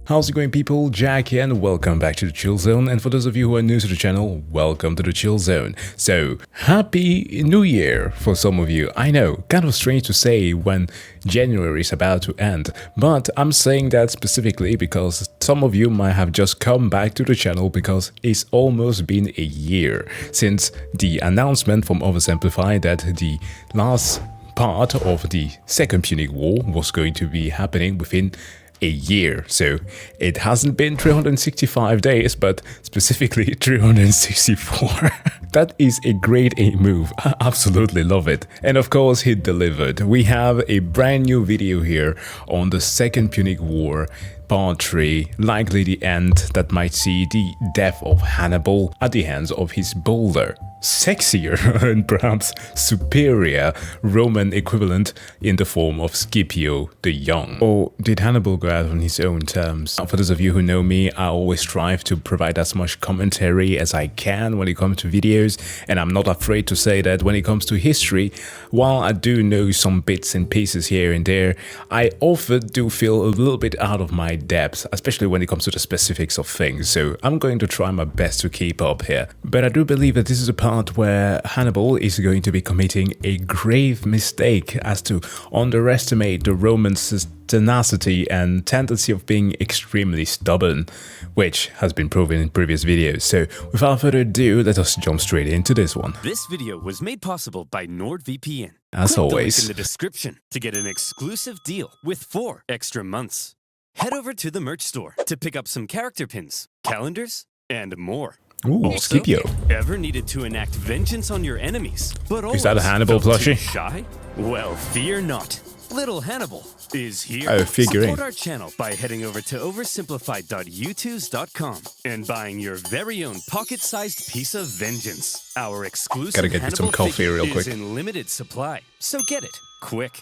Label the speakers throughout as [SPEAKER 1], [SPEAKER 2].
[SPEAKER 1] How's it going, people? Jack here and welcome back to the Chill Zone, and for those of you who are new to the channel, welcome to the Chill Zone. So, Happy New Year for some of you. I know, kind of strange to say when January is about to end, but I'm saying that specifically because some of you might have just come back to the channel because it's almost been a year since the announcement from Oversimplified that the last part of the Second Punic War was going to be happening within a year. So it hasn't been 365 days, but specifically 364. That is a great move. I absolutely love it. And of course, he delivered. We have a brand new video here on the Second Punic War, Part 3, likely the end that might see the death of Hannibal at the hands of his bolder, sexier and perhaps superior Roman equivalent in the form of Scipio the Young. Or did Hannibal go out on his own terms? For those of you who know me, I always strive to provide as much commentary as I can when it comes to videos, and I'm not afraid to say that when it comes to history, while I do know some bits and pieces here and there, I often do feel a little bit out of my depth, especially when it comes to the specifics of things, so I'm going to try my best to keep up here. But I do believe that this is a part where Hannibal is going to be committing a grave mistake as to underestimate the Romans' tenacity and tendency of being extremely stubborn, which has been proven in previous videos. So without further ado, let us jump straight into this one.
[SPEAKER 2] This video was made possible by NordVPN.
[SPEAKER 1] As
[SPEAKER 2] Click
[SPEAKER 1] always,
[SPEAKER 2] the link in the description to get an exclusive deal with 4 extra months. Head over to the merch store to pick up some character pins, calendars, and more.
[SPEAKER 1] Ooh,
[SPEAKER 2] also,
[SPEAKER 1] Scipio.
[SPEAKER 2] Ever needed to enact vengeance on your enemies, but always
[SPEAKER 1] Is that a Hannibal
[SPEAKER 2] felt too
[SPEAKER 1] plushie?
[SPEAKER 2] shy? Well, fear not. Little Hannibal is here.
[SPEAKER 1] Oh, figurine.
[SPEAKER 2] Support our channel by heading over to oversimplified.youtube.com and buying your very own pocket-sized piece of vengeance. Our exclusive
[SPEAKER 1] Gotta get me some
[SPEAKER 2] Hannibal
[SPEAKER 1] coffee
[SPEAKER 2] figure
[SPEAKER 1] real quick.
[SPEAKER 2] is in limited supply, so get it quick.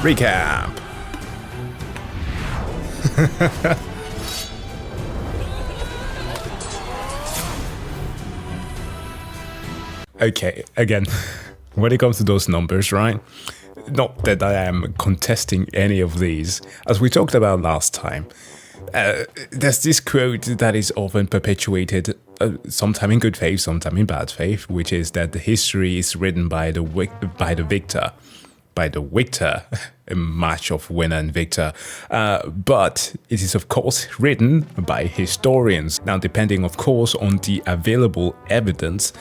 [SPEAKER 1] Recap. Okay, again, when it comes to those numbers, right? Not that I am contesting any of these. As we talked about last time, there's this quote that is often perpetuated, sometime in good faith, sometime in bad faith, which is that the history is written by the victor. By the victor, a match of winner and victor, but it is of course written by historians. Now, depending of course on the available evidence,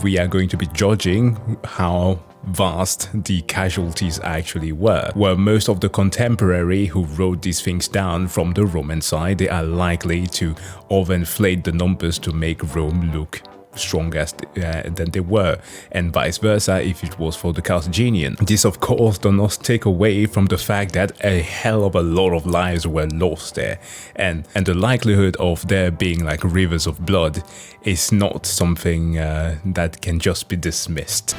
[SPEAKER 1] we are going to be judging how vast the casualties actually were. Where most of the contemporary who wrote these things down from the Roman side, they are likely to overinflate the numbers to make Rome look stronger than they were, and vice versa if it was for the Carthaginian. This of course does not take away from the fact that a hell of a lot of lives were lost there, and the likelihood of there being like rivers of blood is not something that can just be dismissed.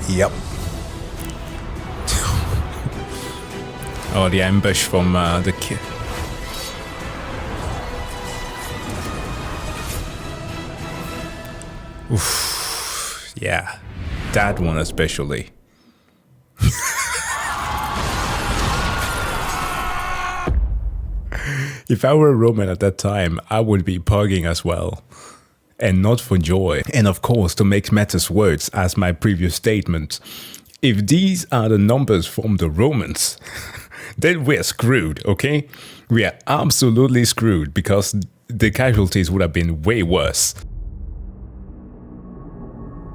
[SPEAKER 1] Yep. Oh, the ambush from the kid. Oof. Yeah, that one especially. If I were a Roman at that time, I would be pugging as well. And not for joy. And of course, to make matters worse, as my previous statement, if these are the numbers from the Romans, then we're screwed, okay? We are absolutely screwed because the casualties would have been way worse.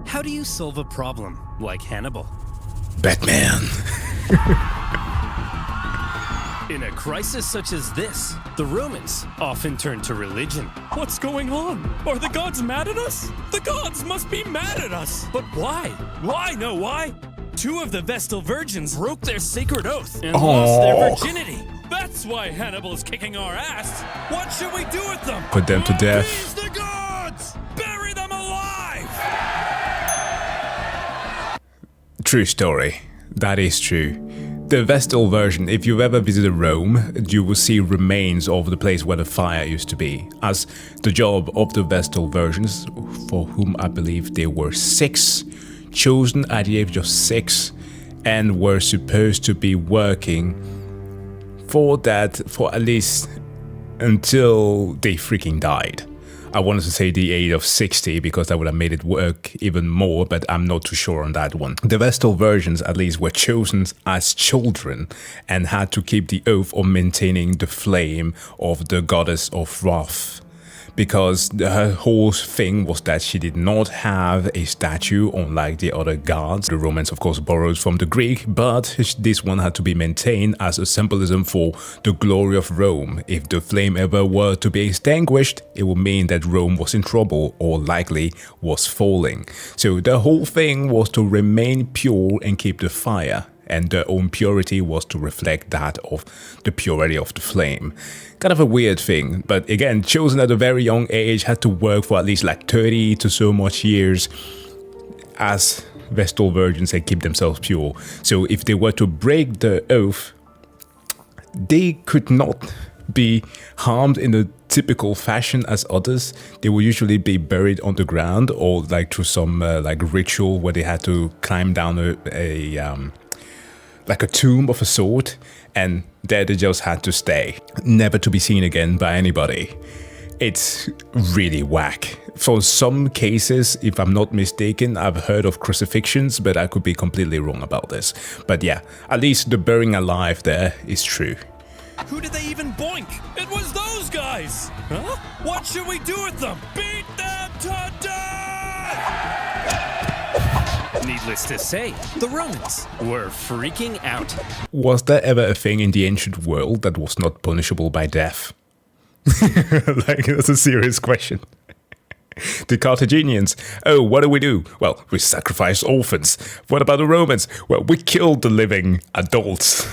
[SPEAKER 2] How do you solve a problem like Hannibal?
[SPEAKER 1] Batman.
[SPEAKER 2] In a crisis such as this, the Romans often turn to religion. What's going on? Are the gods mad at us? The gods must be mad at us! But why? Why? No, why? 2 of the Vestal virgins broke their sacred oath and lost their virginity. That's why Hannibal's kicking our ass. What should we do with them?
[SPEAKER 1] Put them to death.
[SPEAKER 2] Appease the gods! Bury them alive!
[SPEAKER 1] True story. That is true. The Vestal version, if you've ever visited Rome, you will see remains of the place where the fire used to be, as the job of the Vestal versions, for whom I believe there were 6, chosen at the age of 6, and were supposed to be working for that for at least until they freaking died. I wanted to say the age of 60 because that would have made it work even more, but I'm not too sure on that one. The Vestal versions at least were chosen as children and had to keep the oath of maintaining the flame of the goddess of wrath, because her whole thing was that she did not have a statue unlike the other gods. The Romans of course borrowed from the Greek, but this one had to be maintained as a symbolism for the glory of Rome. If the flame ever were to be extinguished, it would mean that Rome was in trouble or likely was falling. So the whole thing was to remain pure and keep the fire, and their own purity was to reflect that of the purity of the flame. Kind of a weird thing, but again, chosen at a very young age, had to work for at least like 30 to so much years as Vestal virgins and keep themselves pure. So if they were to break the oath, they could not be harmed in a typical fashion as others. They would usually be buried on the ground or like through some like ritual where they had to climb down like a tomb of a sort, and there they just had to stay, never to be seen again by anybody. It's really whack. For some cases, if I'm not mistaken, I've heard of crucifixions, but I could be completely wrong about this. But yeah, at least the burying alive there is true.
[SPEAKER 2] Who did they even boink? It was those guys! Huh? What should we do with them? Beat them to death! Needless to say, the Romans were freaking out.
[SPEAKER 1] Was there ever a thing in the ancient world that was not punishable by death? Like, that's a serious question. The Carthaginians, oh, what do? Well, we sacrifice orphans. What about the Romans? Well, we killed the living adults.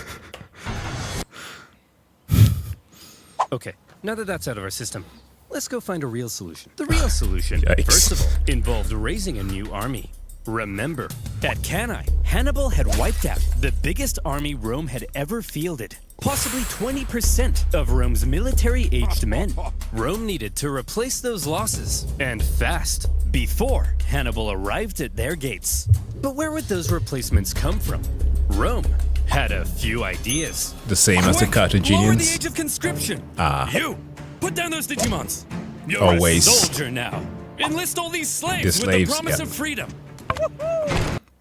[SPEAKER 2] Okay, now that that's out of our system, let's go find a real solution. The real solution,
[SPEAKER 1] Yikes.
[SPEAKER 2] first of all, involved raising a new army. Remember, at Cannae, Hannibal had wiped out the biggest army Rome had ever fielded. Possibly 20% of Rome's military-aged men. Rome needed to replace those losses, and fast, before Hannibal arrived at their gates. But where would those replacements come from? Rome had a few ideas.
[SPEAKER 1] The same as the
[SPEAKER 2] Quick, lower the
[SPEAKER 1] Carthaginians.
[SPEAKER 2] age of conscription.
[SPEAKER 1] Ah.
[SPEAKER 2] You, put down those Digimons. You're
[SPEAKER 1] Always.
[SPEAKER 2] a soldier now. Enlist all these slaves,
[SPEAKER 1] The slaves,
[SPEAKER 2] with the promise
[SPEAKER 1] yeah.
[SPEAKER 2] of freedom.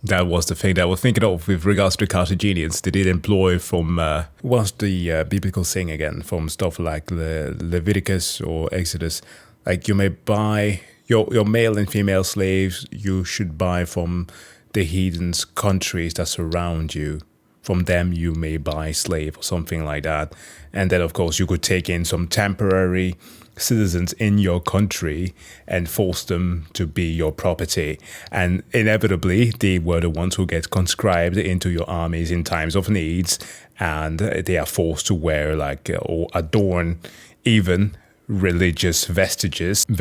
[SPEAKER 1] That was the thing that I was thinking of with regards to the Carthaginians. They did employ from, what's the biblical saying again? From stuff like Leviticus or Exodus. Like you may buy your male and female slaves, you should buy from the heathens' countries that surround you. From them you may buy slave or something like that. And then of course you could take in some temporary citizens in your country and force them to be your property, and inevitably they were the ones who get conscribed into your armies in times of needs, and they are forced to wear like or adorn even religious vestments to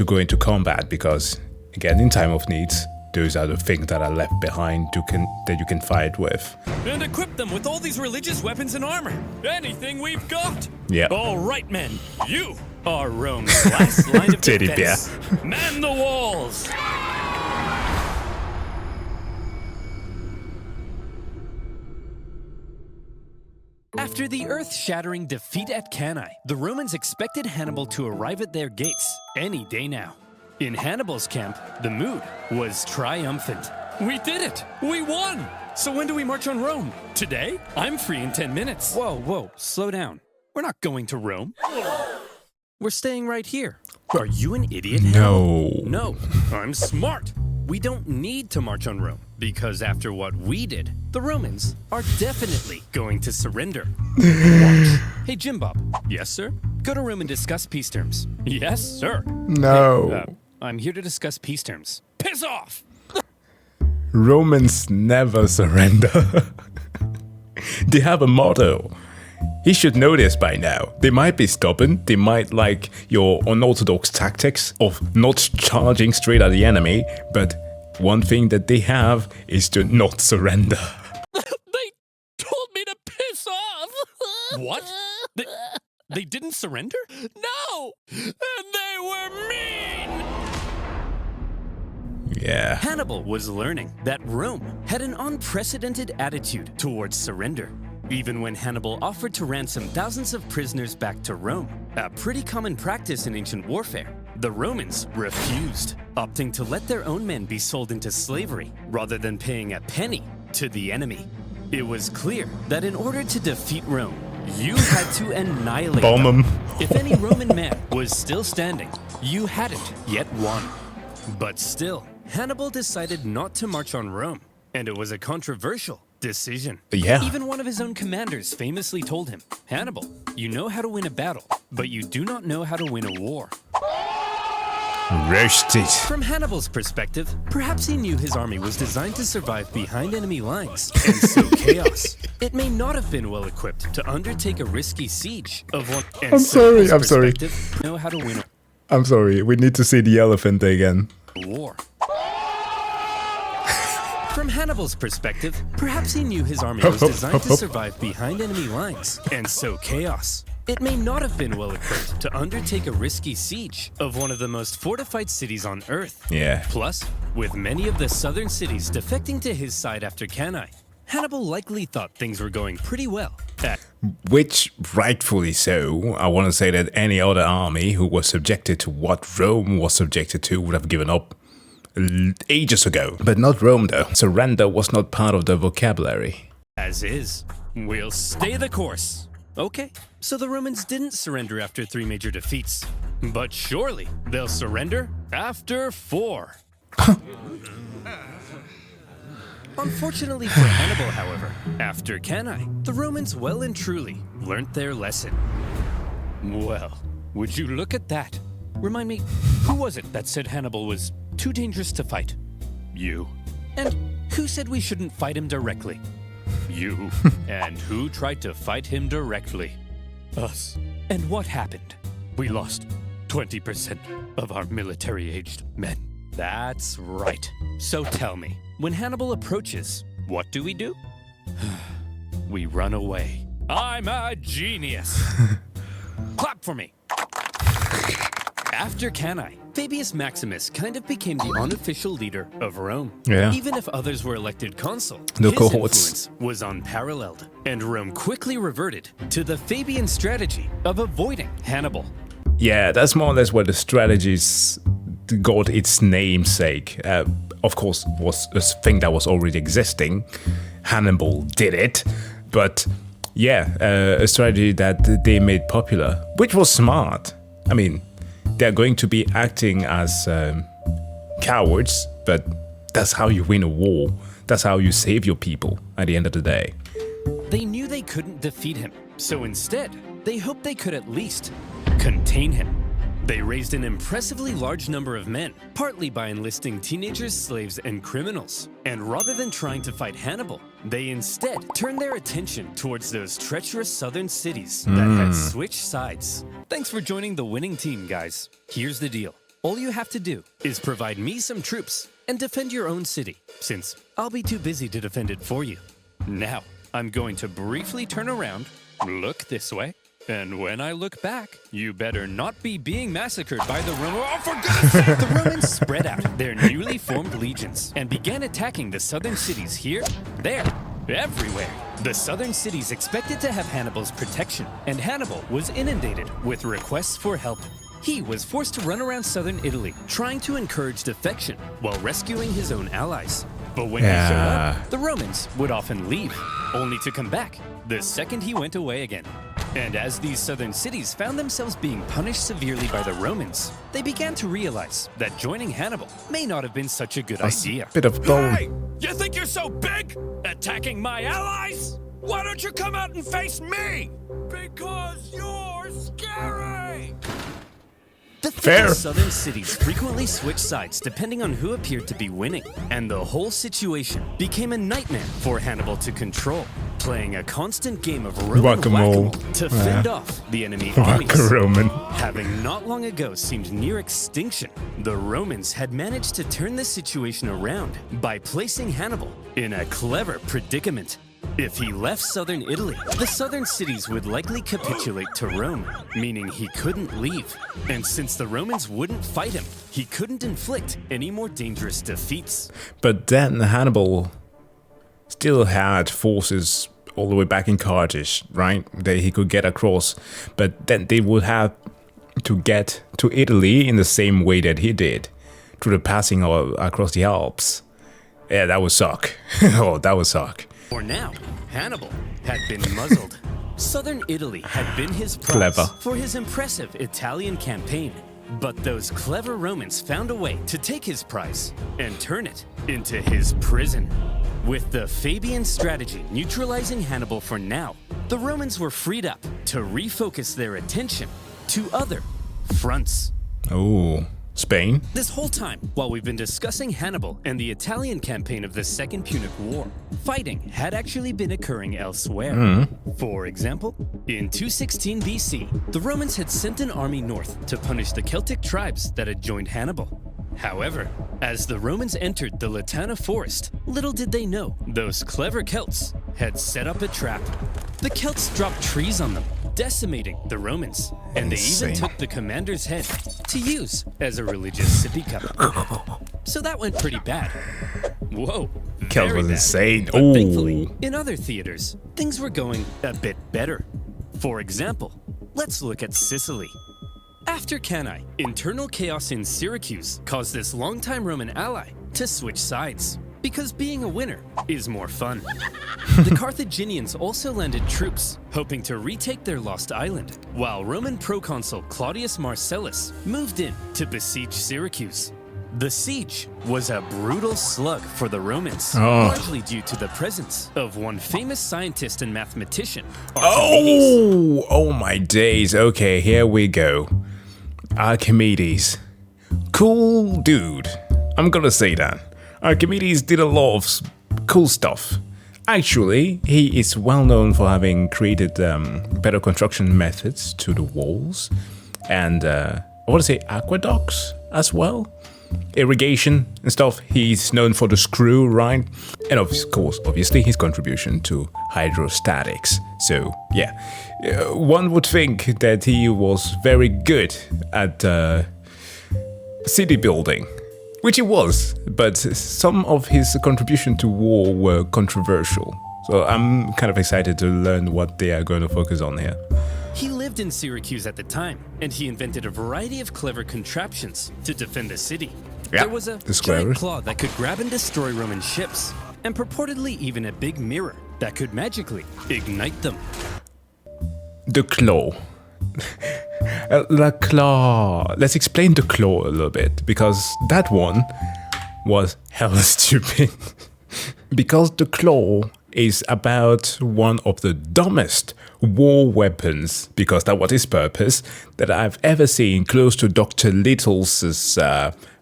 [SPEAKER 1] go into combat, because again in time of needs those are the things that are left behind that you can fight with.
[SPEAKER 2] And equip them with all these religious weapons and armor. Anything we've got.
[SPEAKER 1] Yeah.
[SPEAKER 2] All right, men. You are Rome's last line of
[SPEAKER 1] Teddy
[SPEAKER 2] defense. Man the walls. After the earth-shattering defeat at Cannae, the Romans expected Hannibal to arrive at their gates any day now. In Hannibal's camp, the mood was triumphant. We did it! We won! So when do we march on Rome? Today? I'm free in 10 minutes. Whoa, slow down. We're not going to Rome. We're staying right here. Are you an idiot?
[SPEAKER 1] No.
[SPEAKER 2] No, I'm smart. We don't need to march on Rome, because after what we did, the Romans are definitely going to surrender. Watch. Hey, Jim Bob. Yes, sir? Go to Rome and discuss peace terms. Yes, sir.
[SPEAKER 1] No.
[SPEAKER 2] Hey, I'm here to discuss peace terms. Piss off!
[SPEAKER 1] Romans never surrender. They have a motto. He should know this by now. They might be stubborn, they might like your unorthodox tactics of not charging straight at the enemy, but one thing that they have is to not surrender.
[SPEAKER 2] They told me to piss off. What? They didn't surrender? No! And they were mean!
[SPEAKER 1] Yeah.
[SPEAKER 2] Hannibal was learning that Rome had an unprecedented attitude towards surrender. Even when Hannibal offered to ransom thousands of prisoners back to Rome, a pretty common practice in ancient warfare, the Romans refused, opting to let their own men be sold into slavery rather than paying a penny to the enemy. It was clear that in order to defeat Rome, you had to annihilate
[SPEAKER 1] Bomb
[SPEAKER 2] them.
[SPEAKER 1] 'em.
[SPEAKER 2] If any Roman man was still standing, you hadn't yet won. But still, Hannibal decided not to march on Rome, and it was a controversial decision.
[SPEAKER 1] Yeah.
[SPEAKER 2] Even one of his own commanders famously told him, "Hannibal, you know how to win a battle, but you do not know how to win a war."
[SPEAKER 1] Roasted.
[SPEAKER 2] From Hannibal's perspective, perhaps he knew his army was designed to survive behind enemy lines and sow chaos. It may not have been well equipped to undertake a risky siege of one. And
[SPEAKER 1] I'm
[SPEAKER 2] so
[SPEAKER 1] sorry,
[SPEAKER 2] his
[SPEAKER 1] I'm sorry.
[SPEAKER 2] perspective, know how to win
[SPEAKER 1] I'm sorry, we need to see the elephant again.
[SPEAKER 2] a war. From Hannibal's perspective, perhaps he knew his army was designed to survive behind enemy lines and sow chaos. It may not have been well equipped to undertake a risky siege of one of the most fortified cities on Earth.
[SPEAKER 1] Yeah.
[SPEAKER 2] Plus, with many of the southern cities defecting to his side after Cannae, Hannibal likely thought things were going pretty well.
[SPEAKER 1] Which, rightfully so, I want to say that any other army who was subjected to what Rome was subjected to would have given up ages ago. But not Rome though. Surrender was not part of their vocabulary.
[SPEAKER 2] As is, we'll stay the course. Okay, so the Romans didn't surrender after 3 major defeats. But surely they'll surrender after 4. Unfortunately for Hannibal, however, after Cannae, the Romans well and truly learnt their lesson. Well, would you look at that? Remind me, who was it that said Hannibal was too dangerous to fight? You. And who said we shouldn't fight him directly? You. And who tried to fight him directly? Us. And what happened? We lost 20% of our military-aged men. That's right. So tell me, when Hannibal approaches, what do? We run away. I'm a genius. Clap for me. After Cannae, Fabius Maximus kind of became the unofficial leader of Rome.
[SPEAKER 1] Yeah.
[SPEAKER 2] Even if others were elected consul,
[SPEAKER 1] No
[SPEAKER 2] his
[SPEAKER 1] cohorts.
[SPEAKER 2] influence was unparalleled, and Rome quickly reverted to the Fabian strategy of avoiding Hannibal.
[SPEAKER 1] Yeah, that's more or less where the strategies got its namesake. Of course, was a thing that was already existing. Hannibal did it, but yeah, a strategy that they made popular, which was smart. I mean, they're going to be acting as cowards, but that's how you win a war. That's how you save your people at the end of the day.
[SPEAKER 2] They knew they couldn't defeat him, so instead, they hoped they could at least contain him. They raised an impressively large number of men, partly by enlisting teenagers, slaves, and criminals. And rather than trying to fight Hannibal, they instead turned their attention towards those treacherous southern cities that had switched sides. Thanks for joining the winning team, guys. Here's the deal. All you have to do is provide me some troops and defend your own city, since I'll be too busy to defend it for you. Now, I'm going to briefly turn around, look this way, and when I look back, you better not be being massacred by the Romans. Oh, for goodness sake! The Romans spread out their newly formed legions and began attacking the southern cities here, there, everywhere. The southern cities expected to have Hannibal's protection, and Hannibal was inundated with requests for help. He was forced to run around southern Italy, trying to encourage defection while rescuing his own allies. But when he showed up, the Romans would often leave, only to come back the second he went away again. And as these southern cities found themselves being punished severely by the Romans, they began to realize that joining Hannibal may not have been such a good idea.
[SPEAKER 1] Bit of bone.
[SPEAKER 2] Hey! You think you're so big? Attacking my allies? Why don't you come out and face me? Because you're scary! The
[SPEAKER 1] Fair.
[SPEAKER 2] southern cities frequently switched sides depending on who appeared to be winning, and the whole situation became a nightmare for Hannibal to control. playing a constant game of Roman
[SPEAKER 1] Whack-a-mole.
[SPEAKER 2] whack-a-mole to fend off the enemy armies.
[SPEAKER 1] Roman.
[SPEAKER 2] Having not long ago seemed near extinction, the Romans had managed to turn the situation around by placing Hannibal in a clever predicament. If he left southern Italy, the southern cities would likely capitulate to Rome, meaning he couldn't leave. And since the Romans wouldn't fight him, he couldn't inflict any more dangerous defeats.
[SPEAKER 1] But then Hannibal still had forces all the way back in Carthage, right? That he could get across. But then they would have to get to Italy in the same way that he did, through the passing across the Alps. Yeah, that would suck. Oh, that would suck.
[SPEAKER 2] For now, Hannibal had been muzzled. Southern Italy had been his prize
[SPEAKER 1] Clever.
[SPEAKER 2] for his impressive Italian campaign. But those clever Romans found a way to take his prize and turn it into his prison. With the Fabian strategy neutralizing Hannibal for now, the Romans were freed up to refocus their attention to other fronts.
[SPEAKER 1] Oh, Spain?
[SPEAKER 2] This whole time, while we've been discussing Hannibal and the Italian campaign of the Second Punic War, fighting had actually been occurring elsewhere. For example, in 216 BC, the Romans had sent an army north to punish the Celtic tribes that had joined Hannibal. However, as the Romans entered the Latana forest, little did they know those clever Celts had set up a trap. The Celts dropped trees on them, decimating the Romans, and they even took the commander's head to use as a religious sippy cup. So that went pretty bad. Whoa,
[SPEAKER 1] Celt
[SPEAKER 2] very
[SPEAKER 1] was
[SPEAKER 2] bad.
[SPEAKER 1] insane.
[SPEAKER 2] But
[SPEAKER 1] Ooh.
[SPEAKER 2] thankfully, in other theaters, things were going a bit better. For example, let's look at Sicily. After Cannae, internal chaos in Syracuse caused this longtime Roman ally to switch sides, because being a winner is more fun. The Carthaginians also landed troops, hoping to retake their lost island, while Roman proconsul Claudius Marcellus moved in to besiege Syracuse. The siege was a brutal slug for the Romans, largely due to the presence of one famous scientist and mathematician, Archimedes.
[SPEAKER 1] Oh my days. Okay, here we go. Archimedes. Cool dude. I'm gonna say that. Archimedes did a lot of cool stuff. Actually, he is well known for having created better construction methods to the walls and I want to say aqueducts as well. Irrigation and stuff. He's known for the screw, right? And of course, obviously, his contribution to hydrostatics. So, yeah, one would think that he was very good at city building, which he was, but some of his contribution to war were controversial. So I'm kind of excited to learn what they are going to focus on here.
[SPEAKER 2] He lived in Syracuse at the time, and he invented a variety of clever contraptions to defend the city.
[SPEAKER 1] Yeah,
[SPEAKER 2] There was a
[SPEAKER 1] it's
[SPEAKER 2] giant
[SPEAKER 1] clever.
[SPEAKER 2] claw that could grab and destroy Roman ships, and purportedly even a big mirror that could magically ignite them.
[SPEAKER 1] The claw. The claw. Let's explain the claw a little bit, because that one was hella stupid. Because the claw is about one of the dumbest war weapons, because that was his purpose, that I've ever seen close to Dr. Little's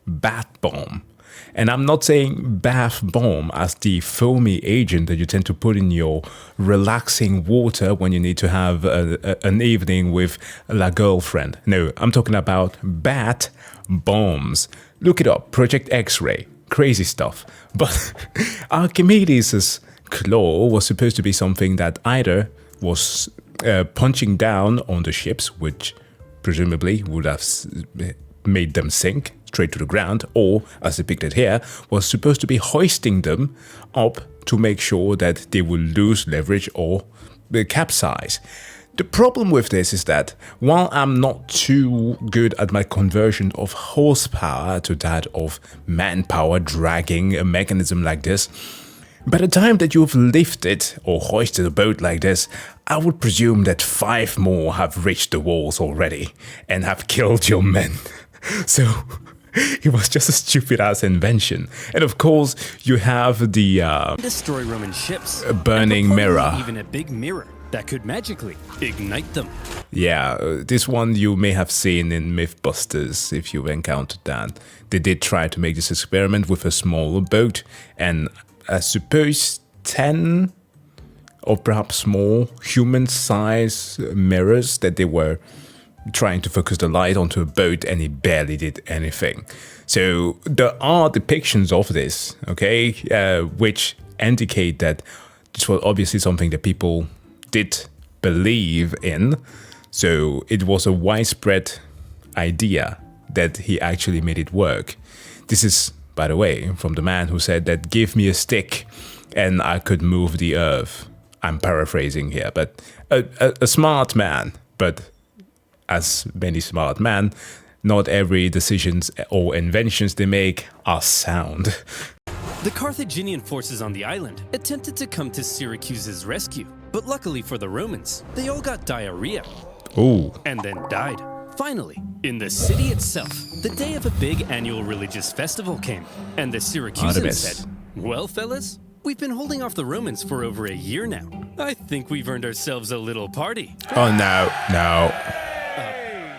[SPEAKER 1] bath bomb. And I'm not saying bath bomb as the foamy agent that you tend to put in your relaxing water when you need to have an evening with la girlfriend. No, I'm talking about bat bombs. Look it up, Project X-Ray, crazy stuff. But Archimedes' claw was supposed to be something that either was punching down on the ships, which presumably would have made them sink straight to the ground, or, as depicted here, was supposed to be hoisting them up to make sure that they will lose leverage or capsize. The problem with this is that while I'm not too good at my conversion of horsepower to that of manpower dragging a mechanism like this, by the time that you've lifted or hoisted a boat like this, I would presume that 5 more have reached the walls already and have killed your men. So it was just a stupid ass invention. And of course, you have the
[SPEAKER 2] Destroy Roman ships.
[SPEAKER 1] burning
[SPEAKER 2] and purportedly
[SPEAKER 1] mirror.
[SPEAKER 2] Even a big mirror that could magically ignite them.
[SPEAKER 1] Yeah, this one you may have seen in Mythbusters if you've encountered that. They did try to make this experiment with a smaller boat, and I suppose 10 or perhaps small human-sized mirrors that they were trying to focus the light onto a boat, and it barely did anything. So there are depictions of this, okay, which indicate that this was obviously something that people did believe in. So it was a widespread idea that he actually made it work. This is, by the way, from the man who said that, "Give me a stick and I could move the earth." I'm paraphrasing here, but a smart man. But as many smart men, not every decisions or inventions they make are sound.
[SPEAKER 2] The Carthaginian forces on the island attempted to come to Syracuse's rescue, but luckily for the Romans, they all got diarrhea.
[SPEAKER 1] Ooh.
[SPEAKER 2] And then died. Finally, in the city itself, the day of a big annual religious festival came, and the Syracusans said, "Well, fellas, we've been holding off the Romans for over a year now. I think we've earned ourselves a little party."
[SPEAKER 1] Oh, no.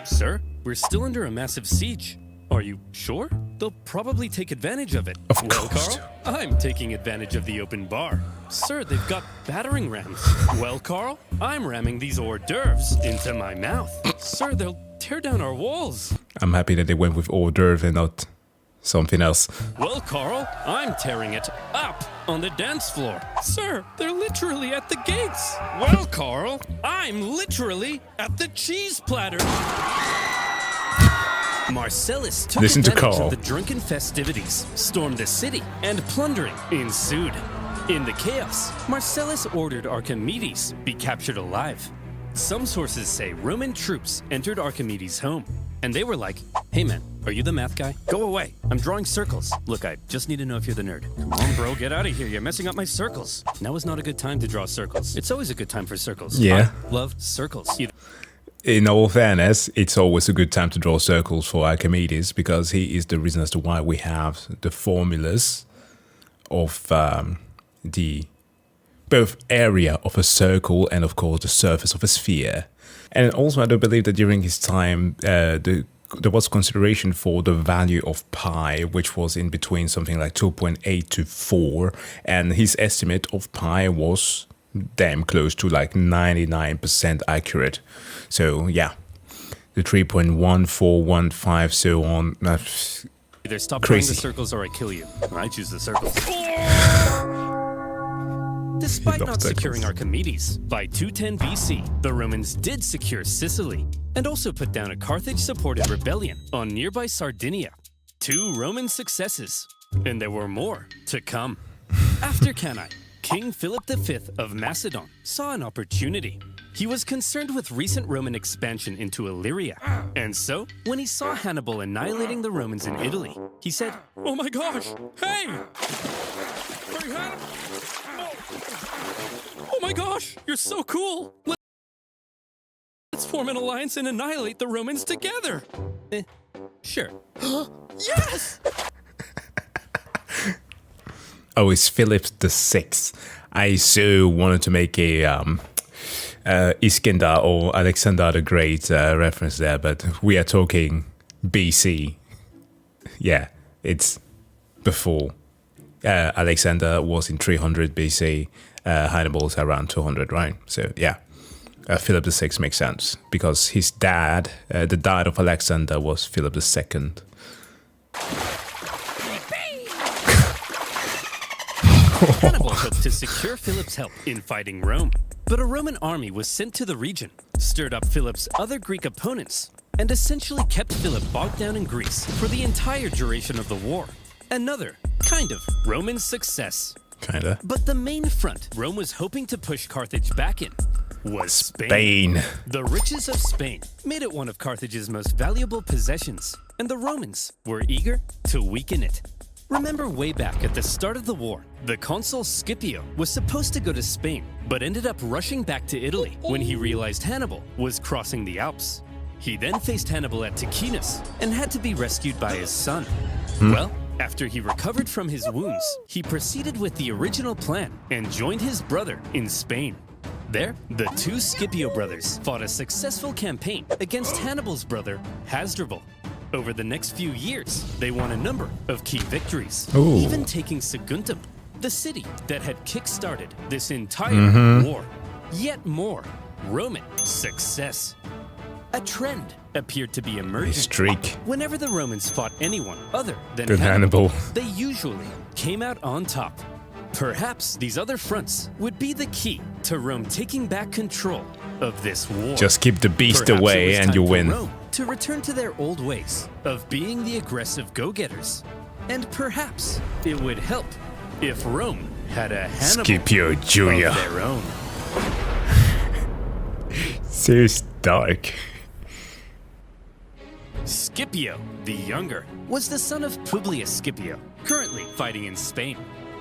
[SPEAKER 2] Sir, we're still under a massive siege. Are you sure? They'll probably take advantage of it.
[SPEAKER 1] Of
[SPEAKER 2] Well,
[SPEAKER 1] course.
[SPEAKER 2] Carl, I'm taking advantage of the open bar. Sir, they've got battering rams. Well, Carl, I'm ramming these hors d'oeuvres into my mouth. Sir, they'll tear down our walls.
[SPEAKER 1] I'm happy that they went with hors d'oeuvre and not something else.
[SPEAKER 2] Well, Carl, I'm tearing it up on the dance floor. Sir, they're literally at the gates. Well, Carl, I'm literally at the cheese platter. Marcellus took
[SPEAKER 1] Listen to
[SPEAKER 2] advantage
[SPEAKER 1] Carl.
[SPEAKER 2] of the drunken festivities, stormed the city, and plundering ensued. In the chaos, Marcellus ordered Archimedes be captured alive. Some sources say Roman troops entered Archimedes' home, and they were like, "Hey man, are you the math guy? Go away, I'm drawing circles. Look, I just need to know if you're the nerd. Come on, bro, get out of here, you're messing up my circles." Now is not a good time to draw circles. It's always a good time for circles.
[SPEAKER 1] Yeah.
[SPEAKER 2] I love circles.
[SPEAKER 1] In all fairness, it's always a good time to draw circles for Archimedes, because he is the reason as to why we have the formulas of the both area of a circle and, of course, the surface of a sphere. And also, I do believe that during his time, there was consideration for the value of pi, which was in between something like 2.8 to 4, and his estimate of pi was damn close to like 99% accurate. So yeah, the 3.1415 so on.
[SPEAKER 2] Either stop
[SPEAKER 1] Crazy.
[SPEAKER 2] drawing the circles or I kill you. I choose the circles. Despite not securing Archimedes, by 210 BC, the Romans did secure Sicily and also put down a Carthage-supported rebellion on nearby Sardinia. 2 Roman successes, and there were more to come. After Cannae, King Philip V of Macedon saw an opportunity. He was concerned with recent Roman expansion into Illyria. And so, when he saw Hannibal annihilating the Romans in Italy, he said, "Oh my gosh, hey! Hey, Hannibal! Oh my gosh, you're so cool! Let's form an alliance and annihilate the Romans together!" Sure. Yes!
[SPEAKER 1] Oh, it's Philip VI. I so wanted to make a Iskandar or Alexander the Great reference there, but we are talking BC. Yeah, it's before. Alexander was in 300 BC. Hannibal's around 200, right? So yeah, Philip VI makes sense because his dad, the dad of Alexander, was Philip II.
[SPEAKER 2] Hannibal hoped to secure Philip's help in fighting Rome, but a Roman army was sent to the region, stirred up Philip's other Greek opponents, and essentially kept Philip bogged down in Greece for the entire duration of the war. Another, kind of, Roman success.
[SPEAKER 1] Kinda.
[SPEAKER 2] But the main front Rome was hoping to push Carthage back in was Spain.
[SPEAKER 1] Spain.
[SPEAKER 2] The riches of Spain made it one of Carthage's most valuable possessions, and the Romans were eager to weaken it. Remember way back at the start of the war, the consul Scipio was supposed to go to Spain, but ended up rushing back to Italy when he realized Hannibal was crossing the Alps. He then faced Hannibal at Ticinus and had to be rescued by his son. Well, after he recovered from his wounds, he proceeded with the original plan and joined his brother in Spain. There, the 2 Scipio brothers fought a successful campaign against Hannibal's brother, Hasdrubal. Over the next few years, they won a number of key victories,
[SPEAKER 1] Ooh.
[SPEAKER 2] even taking Saguntum. the city that had kick-started this entire war. Yet more Roman success. A trend appeared to be emerging.
[SPEAKER 1] A streak.
[SPEAKER 2] Whenever the Romans fought anyone other than
[SPEAKER 1] Hannibal,
[SPEAKER 2] they usually came out on top. Perhaps these other fronts would be the key to Rome taking back control of this war.
[SPEAKER 1] Just keep the beast
[SPEAKER 2] Perhaps
[SPEAKER 1] away
[SPEAKER 2] it was
[SPEAKER 1] and you
[SPEAKER 2] time for
[SPEAKER 1] win.
[SPEAKER 2] Rome to return to their old ways of being the aggressive go-getters. And perhaps it would help if Rome had a Hannibal
[SPEAKER 1] Scipio Jr.
[SPEAKER 2] of their own.
[SPEAKER 1] So dark.
[SPEAKER 2] Scipio, the younger, was the son of Publius Scipio, currently fighting in Spain.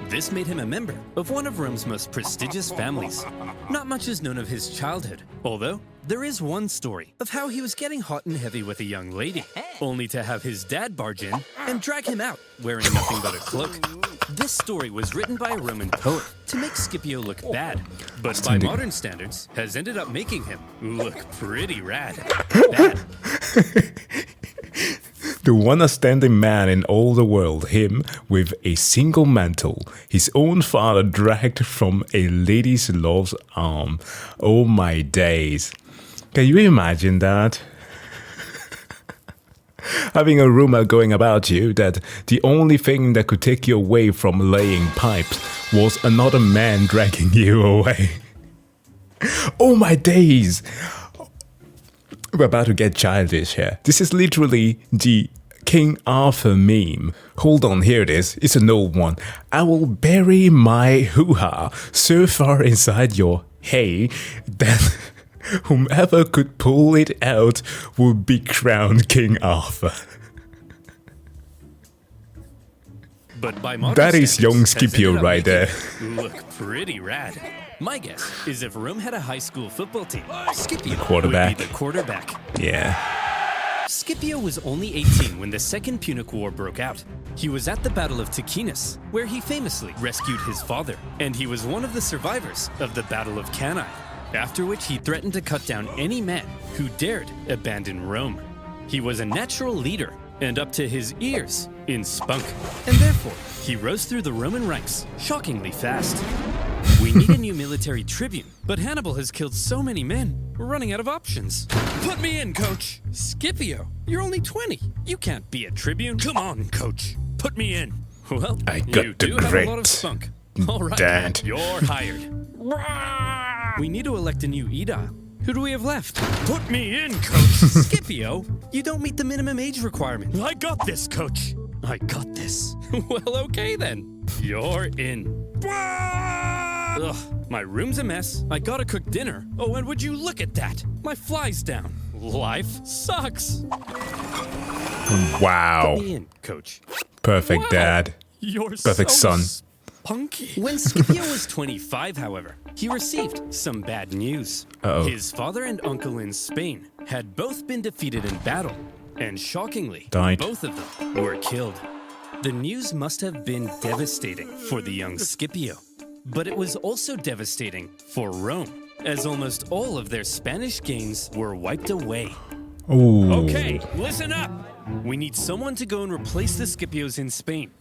[SPEAKER 2] This made him a member of one of Rome's most prestigious families. Not much is known of his childhood, although there is one story of how he was getting hot and heavy with a young lady, only to have his dad barge in and drag him out wearing nothing but a cloak. This story was written by a Roman poet to make Scipio look bad, but by modern standards has ended up making him look pretty rad. Bad.
[SPEAKER 1] The one outstanding man in all the world, him with a single mantle, his own father dragged from a lady's love's arm. Oh my days. Can you imagine that? Having a rumor going about you that the only thing that could take you away from laying pipes was another man dragging you away. Oh my days! We're about to get childish here. This is literally the King Arthur meme. Hold on, here it is. It's an old one. I will bury my hoo-ha so far inside your hay that whomever could pull it out would be crowned King Arthur.
[SPEAKER 2] But by modern
[SPEAKER 1] That is
[SPEAKER 2] standards,
[SPEAKER 1] young
[SPEAKER 2] has
[SPEAKER 1] Scipio
[SPEAKER 2] ended up
[SPEAKER 1] right there.
[SPEAKER 2] making Look pretty rad. My guess is if Rome had a high school football team, Scipio
[SPEAKER 1] quarterback.
[SPEAKER 2] would be the quarterback.
[SPEAKER 1] Yeah.
[SPEAKER 2] Scipio was only 18 when the Second Punic War broke out. He was at the Battle of Ticinus, where he famously rescued his father, and he was one of the survivors of the Battle of Cannae, after which he threatened to cut down any man who dared abandon Rome. He was a natural leader and up to his ears in spunk, and therefore he rose through the Roman ranks shockingly fast. We need a new military tribune, but Hannibal has killed so many men, we're running out of options. Put me in, coach. Scipio, you're only 20. You can't be a tribune. Come on, coach. Put me in. Well,
[SPEAKER 1] I got
[SPEAKER 2] you
[SPEAKER 1] the
[SPEAKER 2] do have a lot of
[SPEAKER 1] grit,
[SPEAKER 2] spunk. All right,
[SPEAKER 1] Dad.
[SPEAKER 2] you're hired. We need to elect a new Edile. Who do we have left? Put me in, coach. Scipio, you don't meet the minimum age requirement. I got this, coach. I got this. Well, okay then. You're in. Ugh, my room's a mess. I gotta cook dinner. Oh, and would you look at that? My fly's down. Life sucks.
[SPEAKER 1] Wow.
[SPEAKER 2] Put me in, coach.
[SPEAKER 1] Perfect
[SPEAKER 2] Wow.
[SPEAKER 1] dad.
[SPEAKER 2] You're
[SPEAKER 1] Perfect
[SPEAKER 2] so
[SPEAKER 1] son.
[SPEAKER 2] spunky. When Scipio was 25, however, he received some bad news.
[SPEAKER 1] Uh-oh.
[SPEAKER 2] His father and uncle in Spain had both been defeated in battle, and shockingly,
[SPEAKER 1] Died.
[SPEAKER 2] both of them were killed. The news must have been devastating for the young Scipio, but it was also devastating for Rome, as almost all of their Spanish gains were wiped away.
[SPEAKER 1] Ooh.
[SPEAKER 2] Okay, listen up. We need someone to go and replace the Scipios in Spain.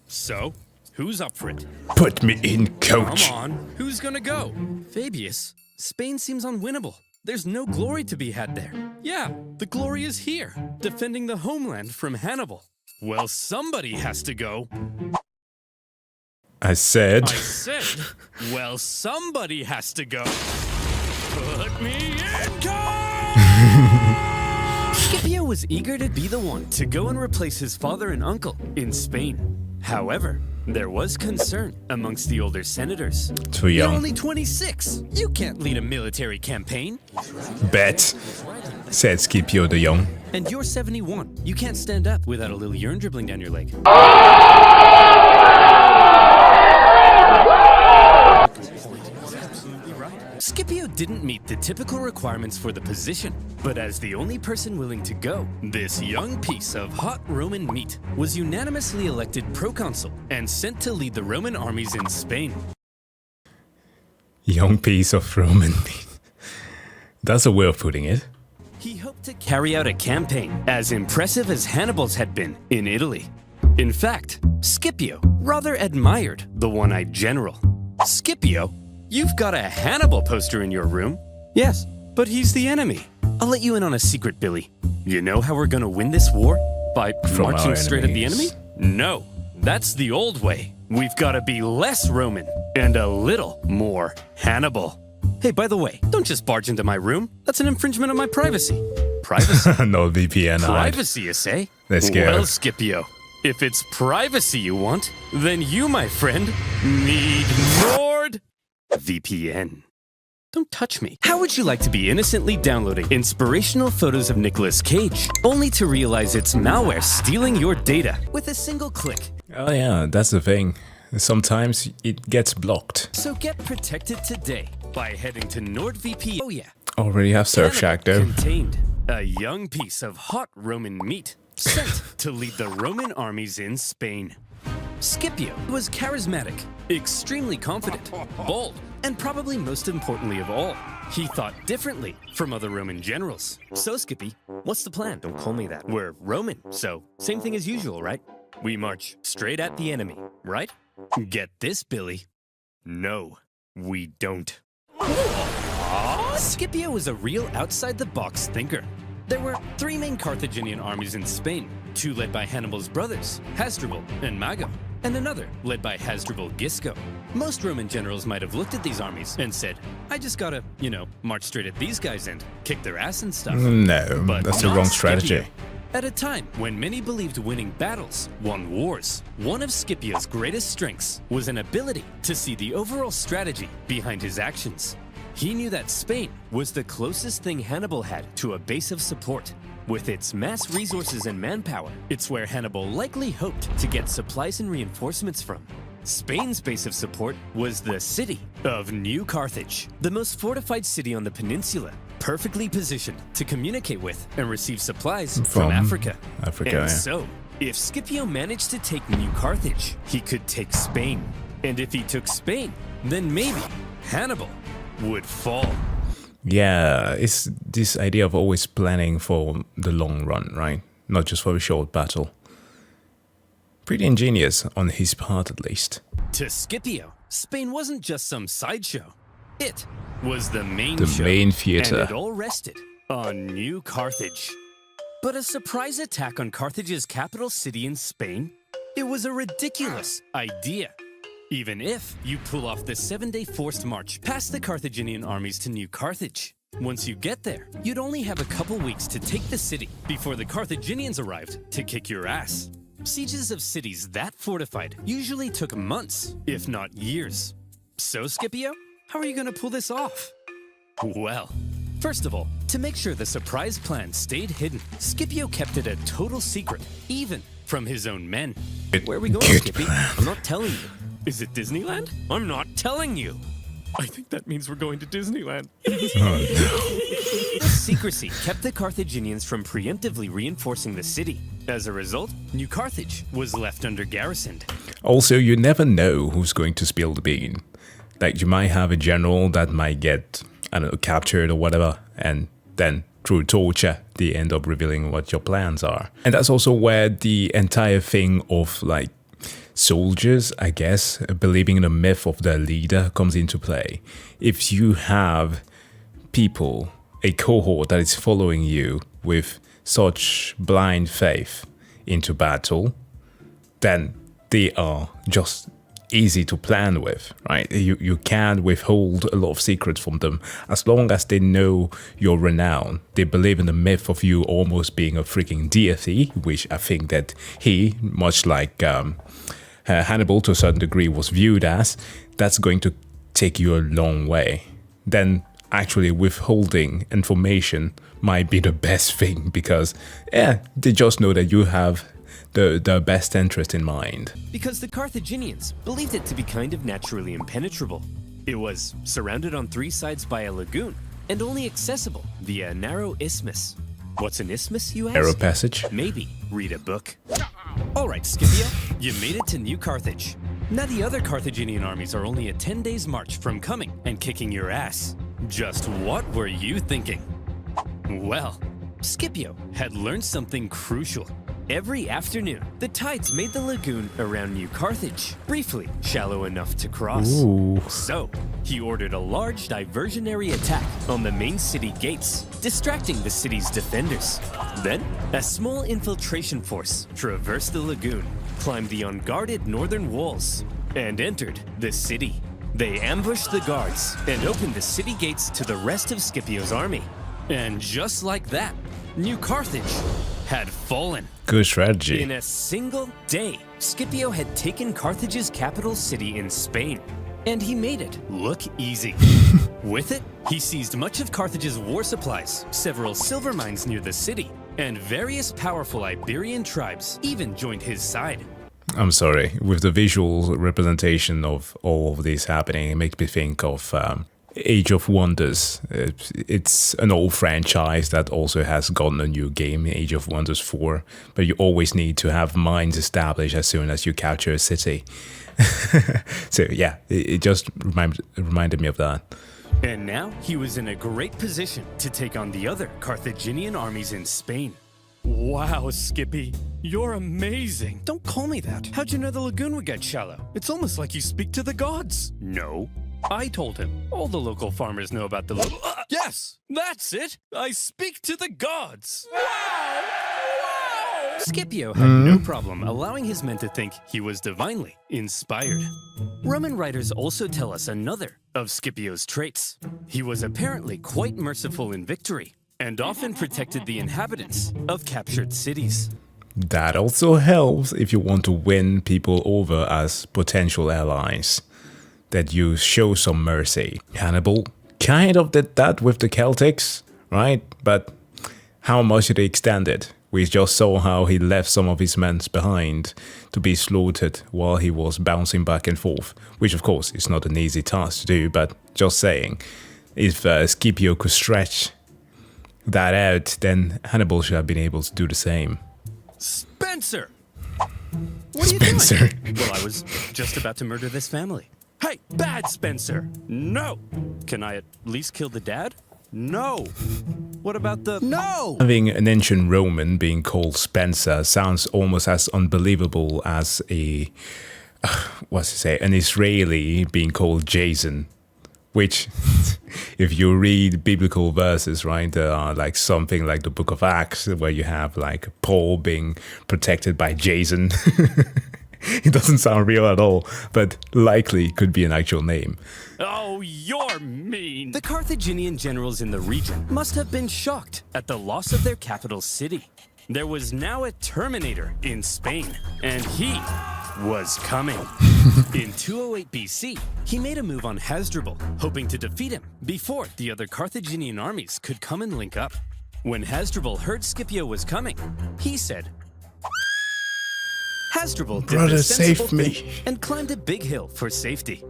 [SPEAKER 2] So, who's up for it?
[SPEAKER 1] Put me in, coach.
[SPEAKER 2] Come on, who's gonna go? Fabius, Spain seems unwinnable. There's no glory to be had there. Yeah, the glory is here, defending the homeland from Hannibal. Well, somebody has to go.
[SPEAKER 1] I said.
[SPEAKER 2] Well, somebody has to go. Put me in, Scipio was eager to be the one to go and replace his father and uncle in Spain. However, there was concern amongst the older senators.
[SPEAKER 1] Too
[SPEAKER 2] You're
[SPEAKER 1] young.
[SPEAKER 2] only 26. You can't lead a military campaign.
[SPEAKER 1] Bet, said Scipio the Young.
[SPEAKER 2] And you're 71. You can't stand up without a little urine dribbling down your leg. Scipio didn't meet the typical requirements for the position, but as the only person willing to go, this young piece of hot Roman meat was unanimously elected proconsul and sent to lead the Roman armies in Spain.
[SPEAKER 1] Young piece of Roman meat. That's a way of putting it.
[SPEAKER 2] He hoped to carry out a campaign as impressive as Hannibal's had been in Italy. In fact, Scipio rather admired the one-eyed general. Scipio, you've got a Hannibal poster in your room. Yes, but he's the enemy. I'll let you in on a secret, Billy. You know how we're gonna win this war? By
[SPEAKER 1] From
[SPEAKER 2] marching
[SPEAKER 1] our
[SPEAKER 2] straight at the
[SPEAKER 1] enemies.
[SPEAKER 2] enemy? No, that's the old way. We've gotta be less Roman and a little more Hannibal. Hey, by the way, don't just barge into my room. That's an infringement of my privacy. Privacy?
[SPEAKER 1] No VPN.
[SPEAKER 2] Privacy, you say?
[SPEAKER 1] Let's go.
[SPEAKER 2] Well, Scipio, if it's privacy you want, then you, my friend, need NordVPN. Don't touch me. How would you like to be innocently downloading inspirational photos of Nicolas Cage, only to realize it's malware stealing your data with a single click?
[SPEAKER 1] Oh yeah, that's the thing. Sometimes it gets blocked.
[SPEAKER 2] So get protected today by heading to NordVPN. Oh yeah.
[SPEAKER 1] Already have Surfshark though.
[SPEAKER 2] Contained a young piece of hot Roman meat sent to lead the Roman armies in Spain. Scipio was charismatic, extremely confident, bold, and probably most importantly of all, he thought differently from other Roman generals. So, Skippy, what's the plan? Don't call me that. We're Roman, so same thing as usual, right? We march straight at the enemy, right? Get this, Billy. No, we don't. Scipio was a real outside-the-box thinker. There were 3 main Carthaginian armies in Spain, 2 led by Hannibal's brothers, Hasdrubal and Mago, and another led by Hasdrubal Gisco. Most Roman generals might have looked at these armies and said, I just gotta, march straight at these guys and kick their ass and stuff.
[SPEAKER 1] No,
[SPEAKER 2] But
[SPEAKER 1] that's the
[SPEAKER 2] not
[SPEAKER 1] wrong strategy.
[SPEAKER 2] Scipio. At a time when many believed winning battles won wars, one of Scipio's greatest strengths was an ability to see the overall strategy behind his actions. He knew that Spain was the closest thing Hannibal had to a base of support. With its mass resources and manpower, it's where Hannibal likely hoped to get supplies and reinforcements from. Spain's base of support was the city of New Carthage, the most fortified city on the peninsula, perfectly positioned to communicate with and receive supplies from Africa.
[SPEAKER 1] Yeah.
[SPEAKER 2] So, if Scipio managed to take New Carthage, he could take Spain. And if he took Spain, then maybe Hannibal would fall.
[SPEAKER 1] Yeah, it's this idea of always planning for the long run, right? Not just for a short battle. Pretty ingenious on his part, at least.
[SPEAKER 2] To Scipio, Spain wasn't just some sideshow. It was the main
[SPEAKER 1] The
[SPEAKER 2] show,
[SPEAKER 1] main theater.
[SPEAKER 2] and it all rested on New Carthage. But a surprise attack on Carthage's capital city in Spain? It was a ridiculous idea. Even if you pull off the 7-day forced march past the Carthaginian armies to New Carthage. Once you get there, you'd only have a couple weeks to take the city before the Carthaginians arrived to kick your ass. Sieges of cities that fortified usually took months, if not years. So, Scipio, how are you going to pull this off? Well, first of all, to make sure the surprise plan stayed hidden, Scipio kept it a total secret, even from his own men. Where are we going, Skippy? I'm not telling you. Is it Disneyland? I'm not telling you. I think that means we're going to Disneyland. This secrecy kept the Carthaginians from preemptively reinforcing the city. As a result, New Carthage was left under garrisoned.
[SPEAKER 1] Also, you never know who's going to spill the bean. Like, you might have a general that might get, captured or whatever, and then through torture, they end up revealing what your plans are. And that's also where the entire thing of, soldiers, I guess, believing in the myth of their leader comes into play. If you have people, a cohort that is following you with such blind faith into battle, then they are just easy to plan with, right? You can withhold a lot of secrets from them as long as they know your renown. They believe in the myth of you almost being a freaking deity, which I think that he, much like Hannibal to a certain degree was viewed as. That's going to take you a long way. Then actually withholding information might be the best thing because they just know that you have the best interest in mind.
[SPEAKER 2] Because the Carthaginians believed it to be kind of naturally impenetrable. It was surrounded on 3 sides by a lagoon and only accessible via a narrow isthmus. What's an isthmus, you ask?
[SPEAKER 1] Arrow passage?
[SPEAKER 2] Maybe read a book. All right, Scipio, you made it to New Carthage. Now the other Carthaginian armies are only a 10 days march from coming and kicking your ass. Just what were you thinking? Well, Scipio had learned something crucial. Every afternoon, the tides made the lagoon around New Carthage briefly shallow enough to cross.
[SPEAKER 1] Ooh.
[SPEAKER 2] So, he ordered a large diversionary attack on the main city gates, distracting the city's defenders. Then, a small infiltration force traversed the lagoon, climbed the unguarded northern walls, and entered the city. They ambushed the guards and opened the city gates to the rest of Scipio's army. And just like that, New Carthage had fallen.
[SPEAKER 1] Good strategy.
[SPEAKER 2] In a single day, Scipio had taken Carthage's capital city in Spain, and he made it look easy. With it, he seized much of Carthage's war supplies, several silver mines near the city, and various powerful Iberian tribes even joined his side.
[SPEAKER 1] I'm sorry, with the visual representation of all of this happening, it makes me think of Age of Wonders. It's an old franchise that also has gotten a new game, Age of Wonders 4, but you always need to have mines established as soon as you capture a city. So yeah, it just reminded me of that.
[SPEAKER 2] And now he was in a great position to take on the other Carthaginian armies in Spain. Wow, Skippy, you're amazing. Don't call me that. How'd you know the lagoon would get shallow? It's almost like you speak to the gods. No. I told him. All the local farmers know about the Yes, that's it. I speak to the gods. Wow! Scipio had no problem allowing his men to think he was divinely inspired. Roman writers also tell us another of Scipio's traits. He was apparently quite merciful in victory and often protected the inhabitants of captured cities.
[SPEAKER 1] That also helps if you want to win people over as potential allies, that you show some mercy. Hannibal kind of did that with the Celtics, right? But how much did he extend it? We just saw how he left some of his men behind to be slaughtered while he was bouncing back and forth, which of course is not an easy task to do, but just saying, if Scipio could stretch that out, then Hannibal should have been able to do the same.
[SPEAKER 2] Spencer! What are you doing? Well, I was just about to murder this family. Hey, bad Spencer! No! Can I at least kill the dad? No! What about the... No!
[SPEAKER 1] Having an ancient Roman being called Spencer sounds almost as unbelievable as a... an Israeli being called Jason. Which, if you read biblical verses, right, there are like something like the book of Acts where you have like Paul being protected by Jason. It doesn't sound real at all, but likely could be an actual name.
[SPEAKER 2] Oh, you're mean! The Carthaginian generals in the region must have been shocked at the loss of their capital city. There was now a Terminator in Spain, and he was coming. In 208 BC, he made a move on Hasdrubal, hoping to defeat him before the other Carthaginian armies could come and link up. When Hasdrubal heard Scipio was coming, he said, Hasdrubal did
[SPEAKER 1] Brother,
[SPEAKER 2] the sensible
[SPEAKER 1] save me.
[SPEAKER 2] thing and climbed a big hill for safety.